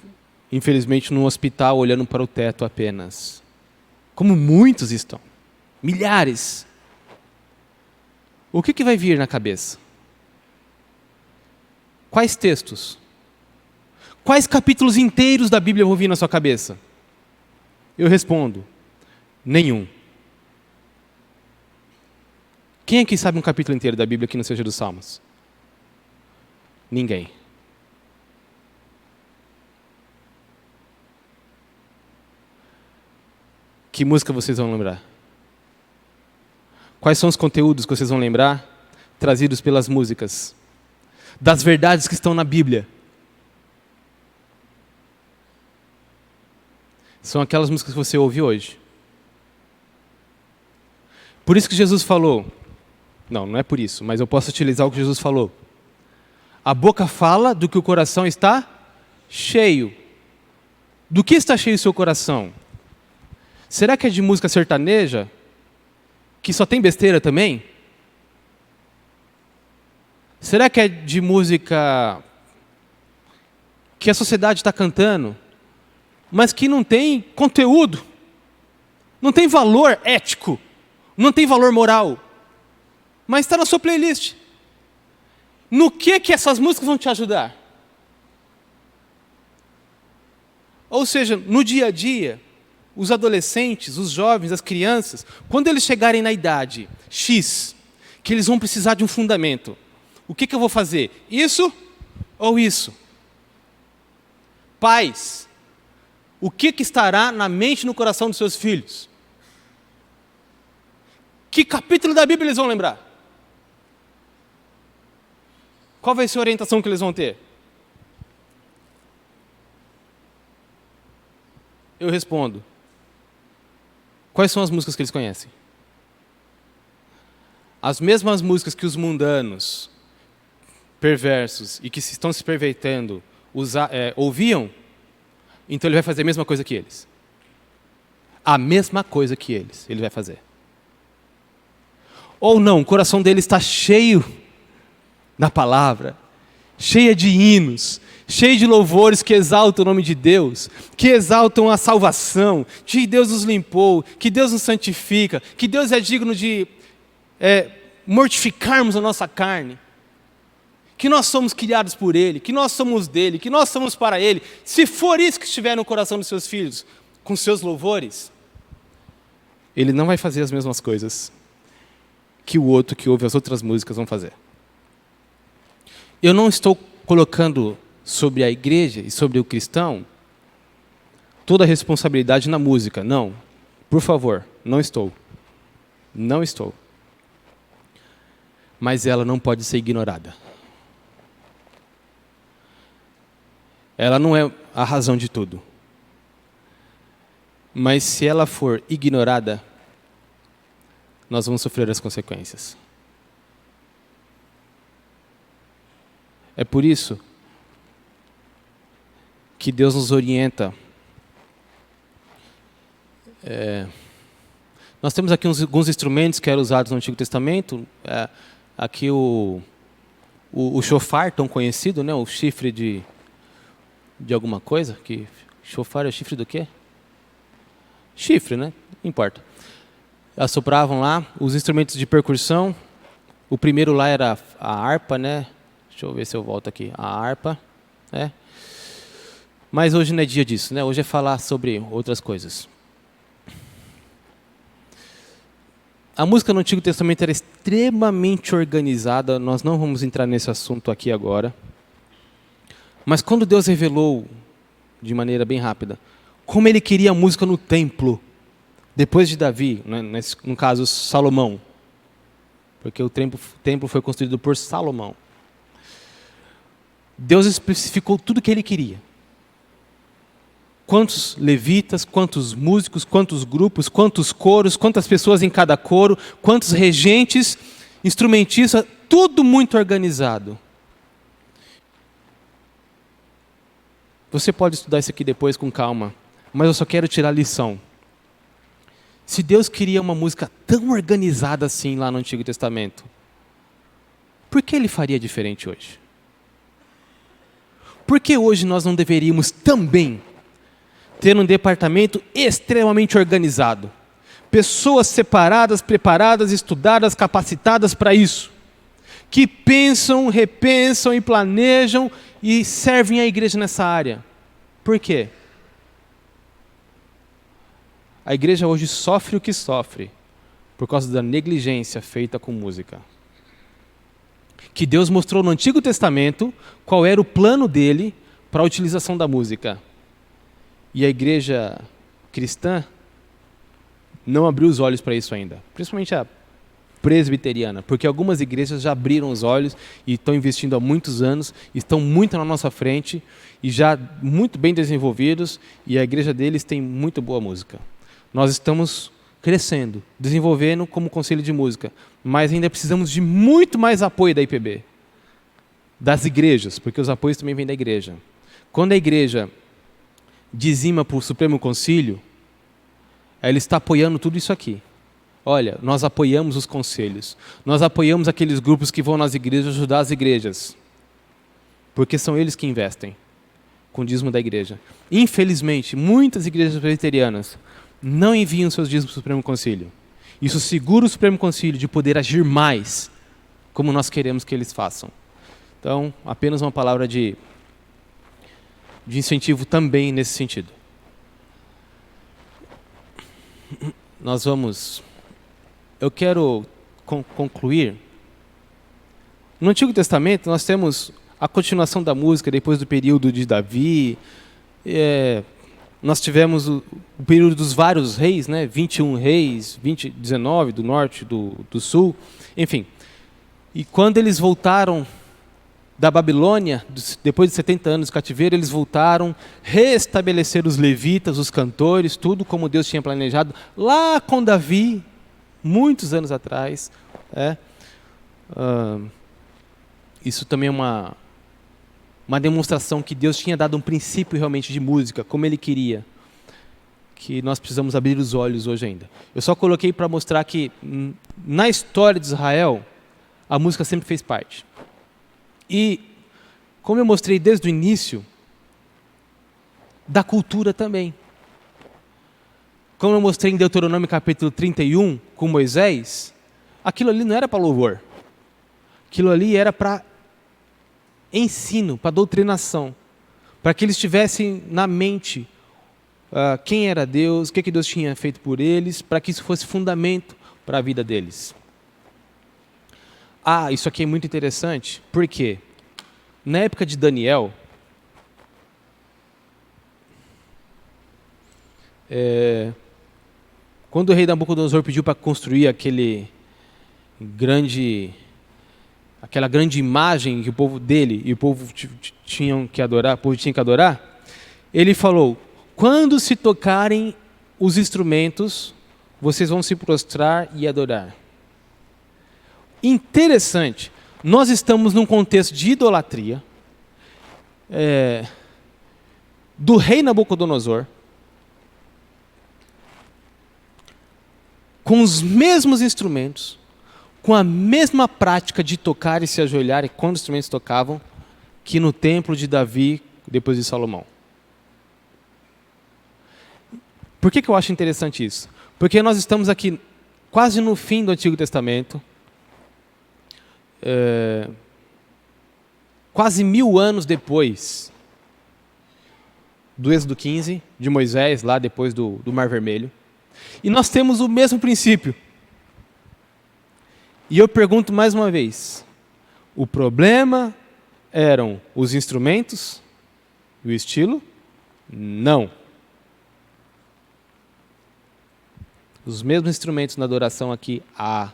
infelizmente, num hospital olhando para o teto apenas, como muitos estão, milhares, o que vai vir na cabeça? Quais textos? Quais capítulos inteiros da Bíblia vão vir na sua cabeça? Eu respondo, nenhum. Quem aqui sabe um capítulo inteiro da Bíblia que não seja dos Salmos? Ninguém. Que música vocês vão lembrar? Quais são os conteúdos que vocês vão lembrar, trazidos pelas músicas? Das verdades que estão na Bíblia. São aquelas músicas que você ouve hoje. Por isso que Jesus falou, não é por isso, mas eu posso utilizar o que Jesus falou. A boca fala do que o coração está cheio. Do que está cheio o seu coração? Será que é de música sertaneja? Que só tem besteira também? Será que é de música que a sociedade está cantando, mas que não tem conteúdo, não tem valor ético, não tem valor moral, mas está na sua playlist? No que essas músicas vão te ajudar? Ou seja, no dia a dia, os adolescentes, os jovens, as crianças, quando eles chegarem na idade X, que eles vão precisar de um fundamento, o que eu vou fazer? Isso ou isso? Pais, o que estará na mente e no coração dos seus filhos? Que capítulo da Bíblia eles vão lembrar? Qual vai ser a orientação que eles vão ter? Eu respondo. Quais são as músicas que eles conhecem? As mesmas músicas que os mundanos, perversos e que estão se pervertendo ouviam, então ele vai fazer a mesma coisa que eles. A mesma coisa que eles, ele vai fazer. Ou não, o coração dele está cheio da palavra, cheia de hinos, cheia de louvores que exaltam o nome de Deus, que exaltam a salvação, que Deus nos limpou, que Deus nos santifica, que Deus é digno de mortificarmos a nossa carne, que nós somos criados por Ele, que nós somos dEle, que nós somos para Ele. Se for isso que estiver no coração dos seus filhos, com seus louvores, Ele não vai fazer as mesmas coisas que o outro que ouve as outras músicas vão fazer. Eu não estou colocando sobre a igreja e sobre o cristão toda a responsabilidade na música. Não. Por favor, não estou. Não estou. Mas ela não pode ser ignorada. Ela não é a razão de tudo. Mas se ela for ignorada, nós vamos sofrer as consequências. É por isso que Deus nos orienta. Nós temos aqui alguns instrumentos que eram usados no Antigo Testamento. Aqui o shofar, tão conhecido, né? O chifre de alguma coisa. Shofar é o chifre do quê? Chifre, né? Não importa. Assopravam lá os instrumentos de percussão. O primeiro lá era a harpa, né? Deixa eu ver se eu volto aqui. A harpa, né? Mas hoje não é dia disso, né? Hoje é falar sobre outras coisas. A música no Antigo Testamento era extremamente organizada. Nós não vamos entrar nesse assunto aqui agora. Mas quando Deus revelou, de maneira bem rápida, como Ele queria a música no templo, depois de Davi, né? No caso Salomão, porque o templo foi construído por Salomão. Deus especificou tudo o que Ele queria. Quantos levitas, quantos músicos, quantos grupos, quantos coros, quantas pessoas em cada coro, quantos regentes, instrumentistas, tudo muito organizado. Você pode estudar isso aqui depois com calma, mas eu só quero tirar a lição. Se Deus queria uma música tão organizada assim lá no Antigo Testamento, por que Ele faria diferente hoje? Por que hoje nós não deveríamos também ter um departamento extremamente organizado? Pessoas separadas, preparadas, estudadas, capacitadas para isso. Que pensam, repensam e planejam e servem a igreja nessa área. Por quê? A igreja hoje sofre o que sofre por causa da negligência feita com música. Que Deus mostrou no Antigo Testamento qual era o plano dele para a utilização da música. E a igreja cristã não abriu os olhos para isso ainda. Principalmente a presbiteriana, porque algumas igrejas já abriram os olhos e estão investindo há muitos anos, estão muito na nossa frente e já muito bem desenvolvidos, e a igreja deles tem muito boa música. Nós estamos crescendo, desenvolvendo como conselho de música, mas ainda precisamos de muito mais apoio da IPB, das igrejas, porque os apoios também vêm da igreja. Quando a igreja dizima para o Supremo Concílio, ela está apoiando tudo isso aqui. Olha, nós apoiamos os conselhos, nós apoiamos aqueles grupos que vão nas igrejas ajudar as igrejas, porque são eles que investem com o dízimo da igreja. Infelizmente, muitas igrejas presbiterianas não enviam seus dízimos para o Supremo Concílio. Isso segura o Supremo Concílio de poder agir mais como nós queremos que eles façam. Então, apenas uma palavra de incentivo também nesse sentido. Eu quero concluir. No Antigo Testamento nós temos a continuação da música depois do período de Davi. Nós tivemos o período dos vários reis, né? 21 reis, 19 do norte, do sul, enfim. E quando eles voltaram da Babilônia, depois de 70 anos de cativeiro, eles voltaram, restabeleceram os levitas, os cantores, tudo como Deus tinha planejado, lá com Davi, muitos anos atrás. Isso também é uma demonstração que Deus tinha dado um princípio realmente de música, como Ele queria, que nós precisamos abrir os olhos hoje ainda. Eu só coloquei para mostrar que, na história de Israel, a música sempre fez parte. E como eu mostrei desde o início, da cultura também. Como eu mostrei em Deuteronômio capítulo 31, com Moisés, aquilo ali não era para louvor. Aquilo ali era para ensino, para doutrinação. Para que eles tivessem na mente quem era Deus, o que Deus tinha feito por eles, para que isso fosse fundamento para a vida deles. Isso aqui é muito interessante, porque na época de Daniel, quando o rei Nabucodonosor pediu para construir aquela grande imagem que o povo dele e o povo tinha que adorar, ele falou: quando se tocarem os instrumentos, vocês vão se prostrar e adorar. Interessante, nós estamos num contexto de idolatria do rei Nabucodonosor, com os mesmos instrumentos, com a mesma prática de tocar e se ajoelhar quando os instrumentos tocavam, que no templo de Davi, depois de Salomão. Por que eu acho interessante isso? Porque nós estamos aqui quase no fim do Antigo Testamento, quase 1000 anos depois do Êxodo 15, de Moisés, lá depois do Mar Vermelho. E nós temos o mesmo princípio. E eu pergunto mais uma vez, o problema eram os instrumentos e o estilo? Não. Os mesmos instrumentos na adoração aqui a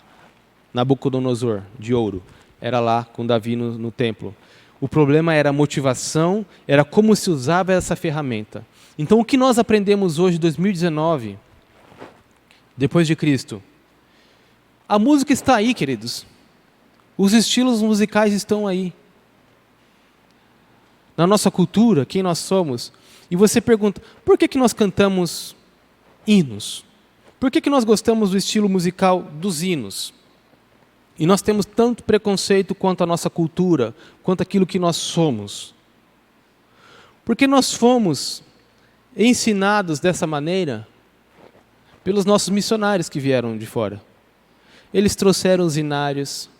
Nabucodonosor, de ouro, era lá com Davi no templo. O problema era a motivação, era como se usava essa ferramenta. Então o que nós aprendemos hoje, 2019, depois de Cristo? A música está aí, queridos. Os estilos musicais estão aí. Na nossa cultura, quem nós somos. E você pergunta, por que nós cantamos hinos? Por que nós gostamos do estilo musical dos hinos? E nós temos tanto preconceito quanto a nossa cultura, quanto aquilo que nós somos. Porque nós fomos ensinados dessa maneira pelos nossos missionários que vieram de fora. Eles trouxeram os hinários,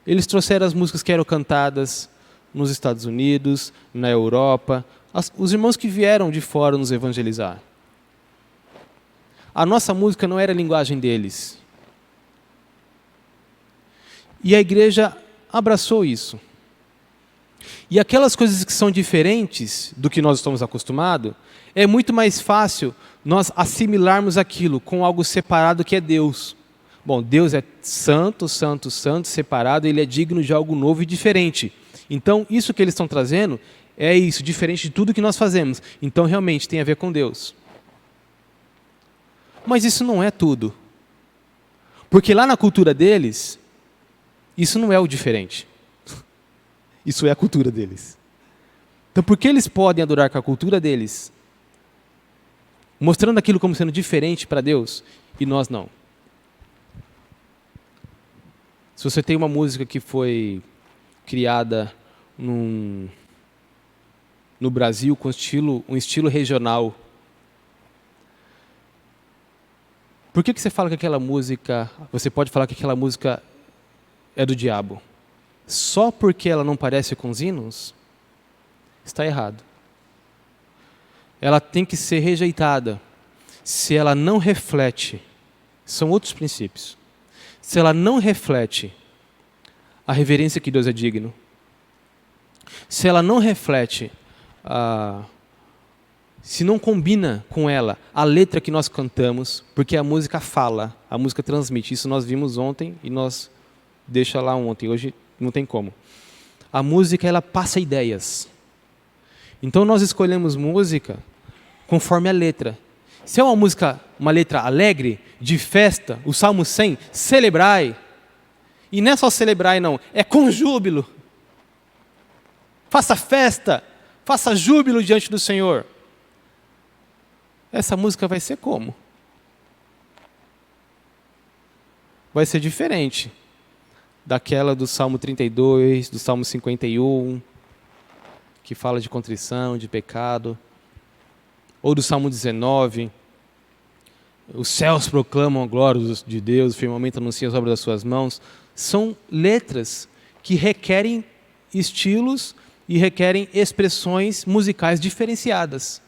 eles trouxeram as músicas que eram cantadas nos Estados Unidos, na Europa, os irmãos que vieram de fora nos evangelizar. A nossa música não era a linguagem deles. E a igreja abraçou isso. E aquelas coisas que são diferentes do que nós estamos acostumados, é muito mais fácil nós assimilarmos aquilo com algo separado que é Deus. Bom, Deus é santo, santo, santo, separado, Ele é digno de algo novo e diferente. Então, isso que eles estão trazendo é isso, diferente de tudo que nós fazemos. Então, realmente, tem a ver com Deus. Mas isso não é tudo. Porque lá na cultura deles, isso não é o diferente. Isso é a cultura deles. Então, por que eles podem adorar com a cultura deles, mostrando aquilo como sendo diferente para Deus, e nós não? Se você tem uma música que foi criada no Brasil com um estilo regional, por que você fala que aquela música, você pode falar que aquela música é do diabo? Só porque ela não parece com os hinos? Está errado. Ela tem que ser rejeitada se ela não reflete, são outros princípios, se ela não reflete a reverência que Deus é digno, se ela não reflete, se não combina com ela a letra que nós cantamos, porque a música fala, a música transmite, isso nós vimos ontem e nós deixa lá ontem, hoje não tem como. A música, ela passa ideias. Então nós escolhemos música conforme a letra. Se é uma música, uma letra alegre, de festa, o Salmo 100, celebrai. E não é só celebrai não, é com júbilo. Faça festa, faça júbilo diante do Senhor. Essa música vai ser como? Vai ser diferente daquela do Salmo 32, do Salmo 51, que fala de contrição, de pecado. Ou do Salmo 19, os céus proclamam a glória de Deus, o firmamento anuncia as obras das suas mãos. São letras que requerem estilos e requerem expressões musicais diferenciadas.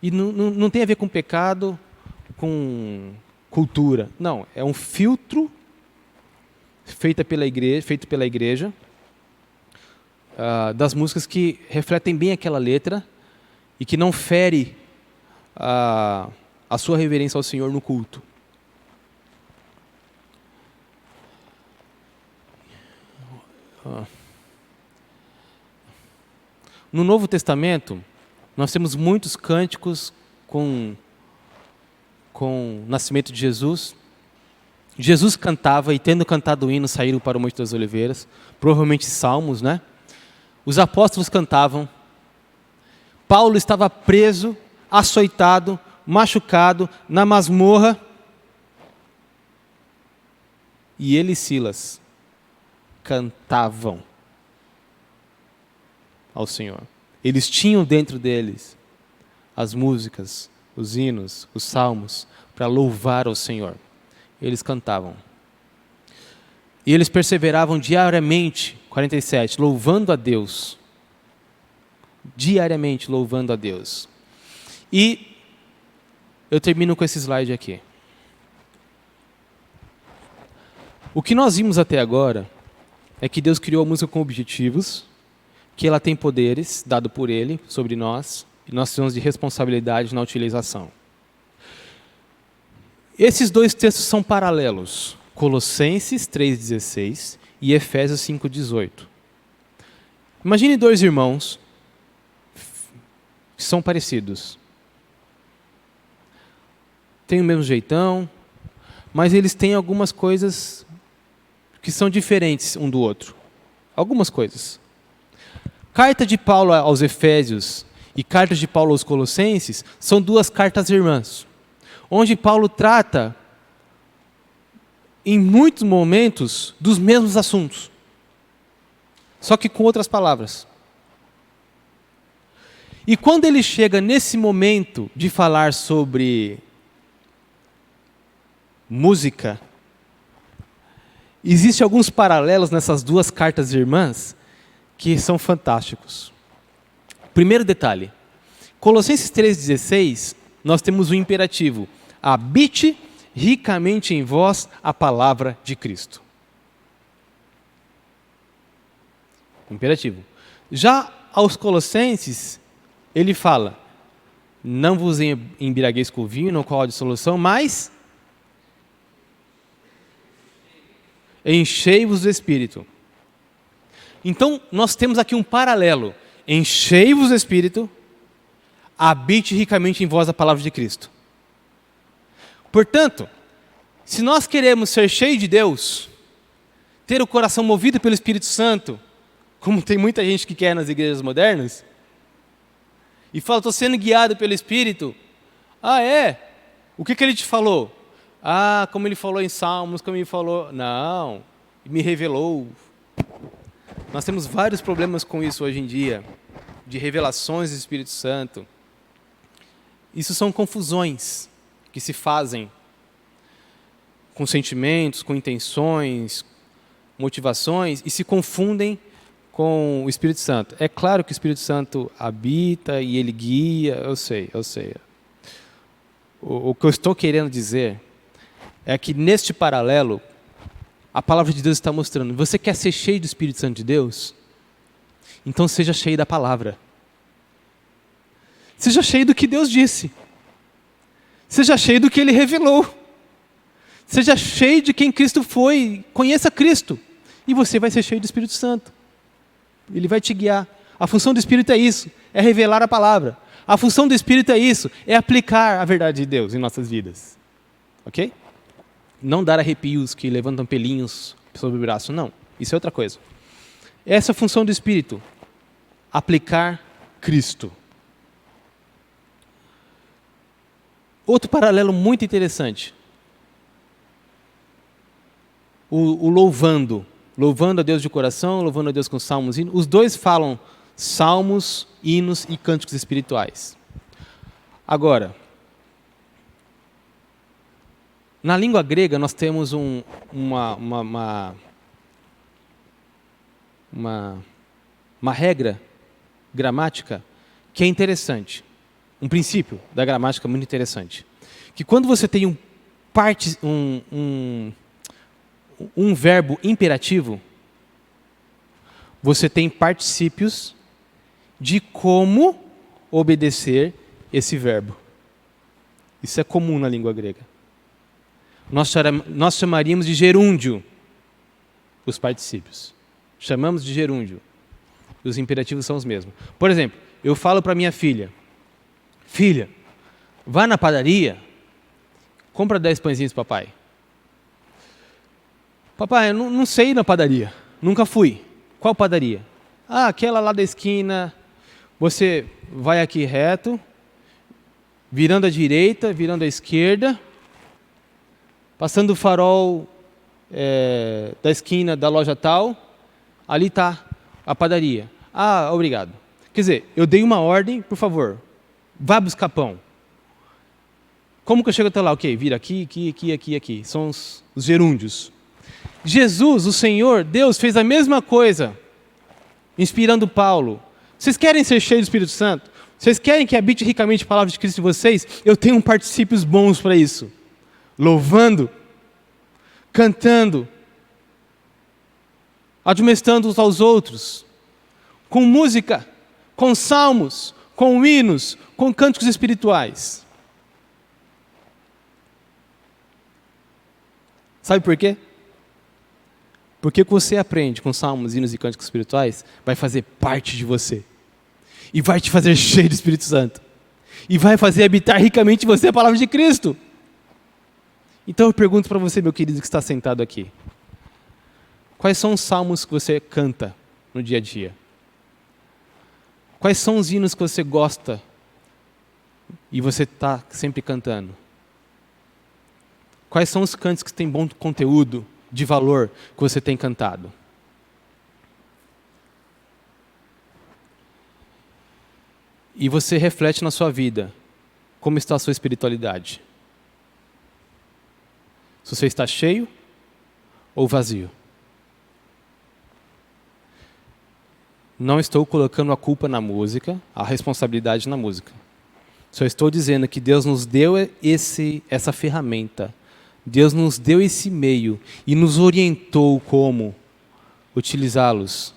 E não tem a ver com pecado, com cultura. Não, é um filtro feito pela igreja das músicas que refletem bem aquela letra e que não fere a sua reverência ao Senhor no culto. No Novo Testamento, nós temos muitos cânticos com o nascimento de Jesus. Jesus cantava, e tendo cantado o hino, saíram para o Monte das Oliveiras, provavelmente salmos, né? Os apóstolos cantavam. Paulo estava preso, açoitado, machucado, na masmorra. E ele e Silas cantavam ao Senhor. Eles tinham dentro deles as músicas, os hinos, os salmos, para louvar ao Senhor. Eles cantavam. E eles perseveravam diariamente, 47, louvando a Deus. Diariamente louvando a Deus. E eu termino com esse slide aqui. O que nós vimos até agora é que Deus criou a música com objetivos, que ela tem poderes, dado por Ele, sobre nós, e nós temos de responsabilidade na utilização. Esses dois textos são paralelos, Colossenses 3,16 e Efésios 5,18. Imagine dois irmãos que são parecidos. Têm o mesmo jeitão, mas eles têm algumas coisas que são diferentes um do outro. Algumas coisas. Carta de Paulo aos Efésios e carta de Paulo aos Colossenses são duas cartas irmãs, onde Paulo trata, em muitos momentos, dos mesmos assuntos, só que com outras palavras. E quando ele chega nesse momento de falar sobre música, existem alguns paralelos nessas duas cartas irmãs que são fantásticos. Primeiro detalhe, Colossenses 3,16, nós temos um imperativo: habite ricamente em vós a palavra de Cristo. Imperativo. Já aos Colossenses, ele fala: não vos embriagueis com vinho, no qual há dissolução, mas enchei-vos do Espírito. Então, nós temos aqui um paralelo. Enchei-vos do Espírito, habite ricamente em vós a palavra de Cristo. Portanto, se nós queremos ser cheios de Deus, ter o coração movido pelo Espírito Santo, como tem muita gente que quer nas igrejas modernas, e fala, estou sendo guiado pelo Espírito. Ah, é? O que ele te falou? Ah, como ele falou em Salmos, como ele falou... Não, me revelou. Nós temos vários problemas com isso hoje em dia, de revelações do Espírito Santo. Isso são confusões que se fazem com sentimentos, com intenções, motivações, e se confundem com o Espírito Santo. É claro que o Espírito Santo habita e ele guia, eu sei. O que eu estou querendo dizer é que neste paralelo, a palavra de Deus está mostrando, você quer ser cheio do Espírito Santo de Deus? Então seja cheio da palavra. Seja cheio do que Deus disse. Seja cheio do que Ele revelou. Seja cheio de quem Cristo foi. Conheça Cristo. E você vai ser cheio do Espírito Santo. Ele vai te guiar. A função do Espírito é isso, é revelar a palavra. A função do Espírito é isso, é aplicar a verdade de Deus em nossas vidas. Ok? Não dar arrepios que levantam pelinhos sobre o braço, não. Isso é outra coisa. Essa é a função do Espírito. Aplicar Cristo. Outro paralelo muito interessante. O louvando. Louvando a Deus de coração, louvando a Deus com salmos. Os dois falam salmos, hinos e cânticos espirituais. Agora, na língua grega nós temos uma regra gramática que é interessante. Um princípio da gramática muito interessante. Que quando você tem um verbo imperativo, você tem particípios de como obedecer esse verbo. Isso é comum na língua grega. Nós chamaríamos de gerúndio os particípios. Chamamos de gerúndio. Os imperativos são os mesmos. Por exemplo, eu falo para minha filha: filha, vá na padaria, compra 10 pãezinhos, papai. Papai, eu não sei ir na padaria, nunca fui. Qual padaria? Ah, aquela lá da esquina. Você vai aqui reto, virando à direita, virando à esquerda, passando o farol da esquina da loja tal, ali está a padaria. Ah, obrigado. Quer dizer, eu dei uma ordem, por favor, vá buscar pão. Como que eu chego até lá? Ok, vira aqui, aqui. São os gerúndios. Jesus, o Senhor, Deus, fez a mesma coisa, inspirando Paulo. Vocês querem ser cheios do Espírito Santo? Vocês querem que habite ricamente a palavra de Cristo em vocês? Eu tenho particípios bons para isso. Louvando, cantando, admoestando uns aos outros, com música, com salmos, com hinos, com cânticos espirituais. Sabe por quê? Porque o que você aprende com salmos, hinos e cânticos espirituais vai fazer parte de você. E vai te fazer cheio do Espírito Santo. E vai fazer habitar ricamente em você a palavra de Cristo. Então eu pergunto para você, meu querido que está sentado aqui. Quais são os salmos que você canta no dia a dia? Quais são os hinos que você gosta e você está sempre cantando? Quais são os cânticos que têm bom conteúdo, de valor, que você tem cantado? E você reflete na sua vida, como está a sua espiritualidade? Se você está cheio ou vazio? Não estou colocando a culpa na música, a responsabilidade na música. Só estou dizendo que Deus nos deu essa ferramenta. Deus nos deu esse meio e nos orientou como utilizá-los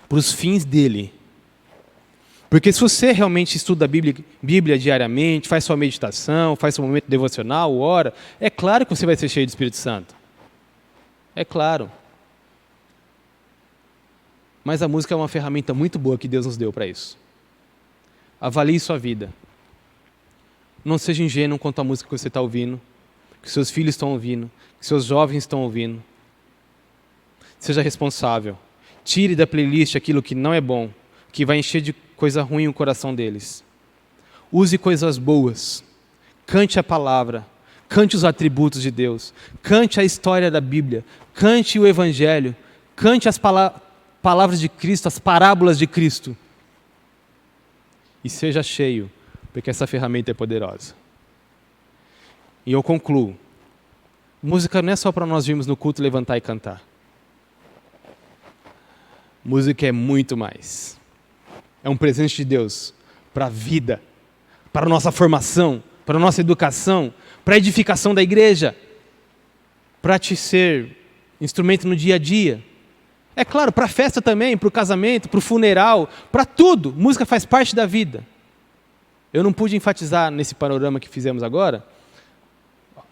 para os fins dele. Porque se você realmente estuda a Bíblia diariamente, faz sua meditação, faz seu momento devocional, ora, é claro que você vai ser cheio do Espírito Santo. É claro. Mas a música é uma ferramenta muito boa que Deus nos deu para isso. Avalie sua vida. Não seja ingênuo quanto à música que você está ouvindo, que seus filhos estão ouvindo, que seus jovens estão ouvindo. Seja responsável. Tire da playlist aquilo que não é bom, que vai encher de coisa ruim o coração deles. Use coisas boas. Cante a palavra. Cante os atributos de Deus. Cante a história da Bíblia. Cante o Evangelho. Cante as palavras de Cristo, as parábolas de Cristo. E seja cheio, porque essa ferramenta é poderosa. E eu concluo. Música não é só para nós virmos no culto, levantar e cantar. Música é muito mais. É um presente de Deus para a vida, para a nossa formação, para a nossa educação, para a edificação da igreja, para te ser instrumento no dia a dia. É claro, para a festa também, para o casamento, para o funeral, para tudo. Música faz parte da vida. Eu não pude enfatizar nesse panorama que fizemos agora,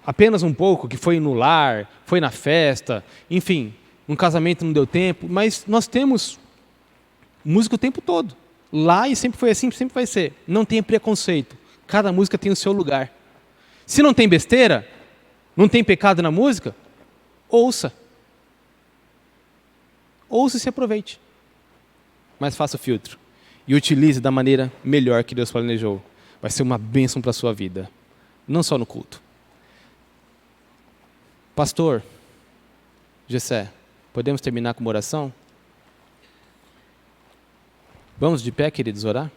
apenas um pouco, que foi no lar, foi na festa, enfim, um casamento não deu tempo, mas nós temos música o tempo todo. Lá e sempre foi assim, sempre vai ser. Não tem preconceito. Cada música tem o seu lugar. Se não tem besteira, não tem pecado na música, ouça. Ouça e se aproveite. Mas faça o filtro. E utilize da maneira melhor que Deus planejou. Vai ser uma bênção para a sua vida. Não só no culto. Pastor Gessé, podemos terminar com uma oração? Vamos de pé, queridos, orar?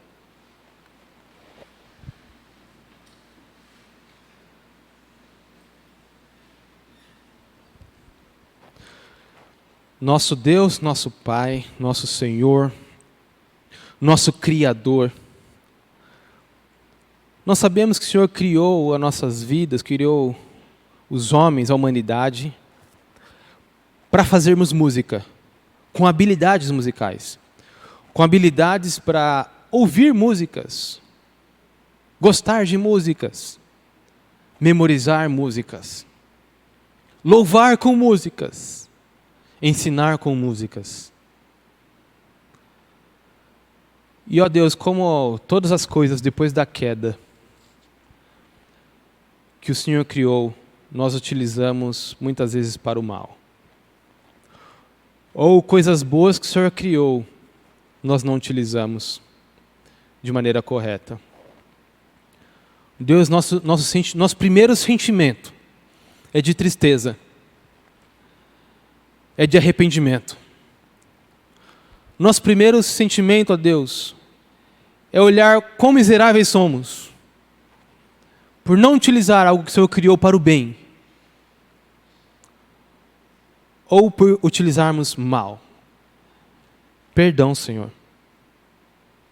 Nosso Deus, nosso Pai, nosso Senhor, nosso Criador, nós sabemos que o Senhor criou as nossas vidas, criou os homens, a humanidade, para fazermos música, com habilidades musicais, com habilidades para ouvir músicas, gostar de músicas, memorizar músicas, louvar com músicas, ensinar com músicas. E ó Deus, como todas as coisas depois da queda que o Senhor criou, nós utilizamos muitas vezes para o mal. Ou coisas boas que o Senhor criou, nós não utilizamos de maneira correta. Deus, nosso primeiro sentimento é de tristeza, é de arrependimento. Nosso primeiro sentimento, ó Deus, é olhar quão miseráveis somos, por não utilizar algo que o Senhor criou para o bem, ou por utilizarmos mal. Perdão, Senhor.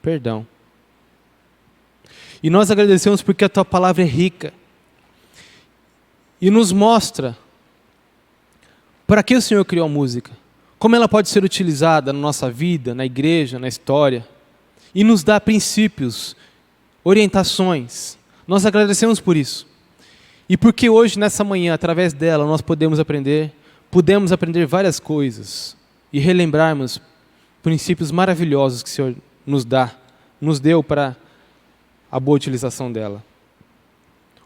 Perdão. E nós agradecemos porque a Tua palavra é rica e nos mostra para que o Senhor criou a música, como ela pode ser utilizada na nossa vida, na igreja, na história, e nos dá princípios, orientações. Nós agradecemos por isso. E porque hoje, nessa manhã, através dela, nós pudemos aprender várias coisas e relembrarmos princípios maravilhosos que o Senhor nos deu para a boa utilização dela.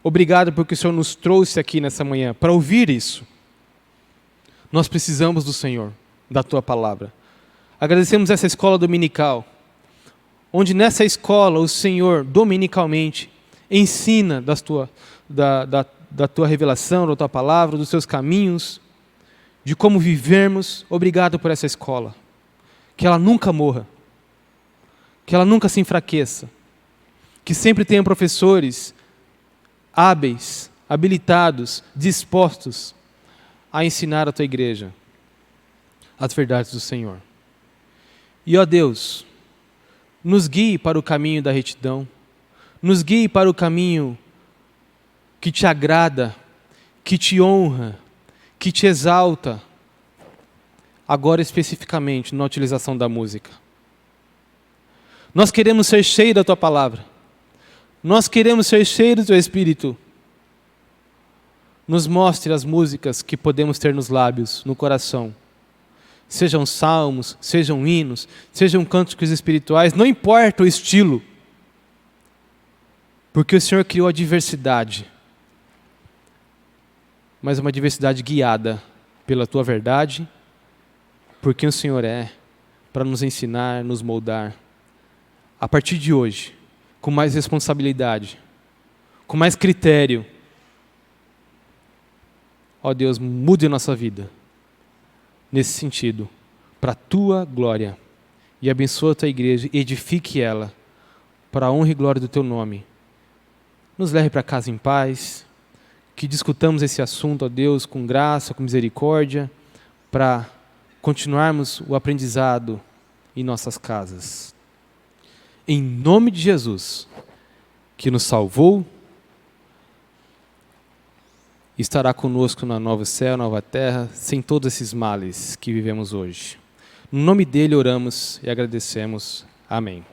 Obrigado porque o Senhor nos trouxe aqui nessa manhã para ouvir isso. Nós precisamos do Senhor, da Tua palavra. Agradecemos essa escola dominical, onde nessa escola o Senhor, dominicalmente, ensina da Tua revelação, da Tua palavra, dos Teus caminhos, de como vivermos. Obrigado por essa escola. Que ela nunca morra, que ela nunca se enfraqueça, que sempre tenha professores hábeis, habilitados, dispostos a ensinar a Tua igreja as verdades do Senhor. E ó Deus, nos guie para o caminho da retidão, nos guie para o caminho que Te agrada, que Te honra, que Te exalta, agora especificamente na utilização da música. Nós queremos ser cheios da Tua palavra, nós queremos ser cheios do Teu Espírito. Nos mostre as músicas que podemos ter nos lábios, no coração. Sejam salmos, sejam hinos, sejam cânticos espirituais, não importa o estilo. Porque o Senhor criou a diversidade. Mas uma diversidade guiada pela Tua verdade, por quem o Senhor é, para nos ensinar, nos moldar. A partir de hoje, com mais responsabilidade, com mais critério, ó Deus, mude a nossa vida nesse sentido, para a Tua glória, e abençoa a Tua igreja, edifique ela, para a honra e glória do Teu nome. Nos leve para casa em paz, que discutamos esse assunto, ó Deus, com graça, com misericórdia, para continuarmos o aprendizado em nossas casas. Em nome de Jesus, que nos salvou, estará conosco na nova céu, nova terra, sem todos esses males que vivemos hoje. No nome dele oramos e agradecemos. Amém.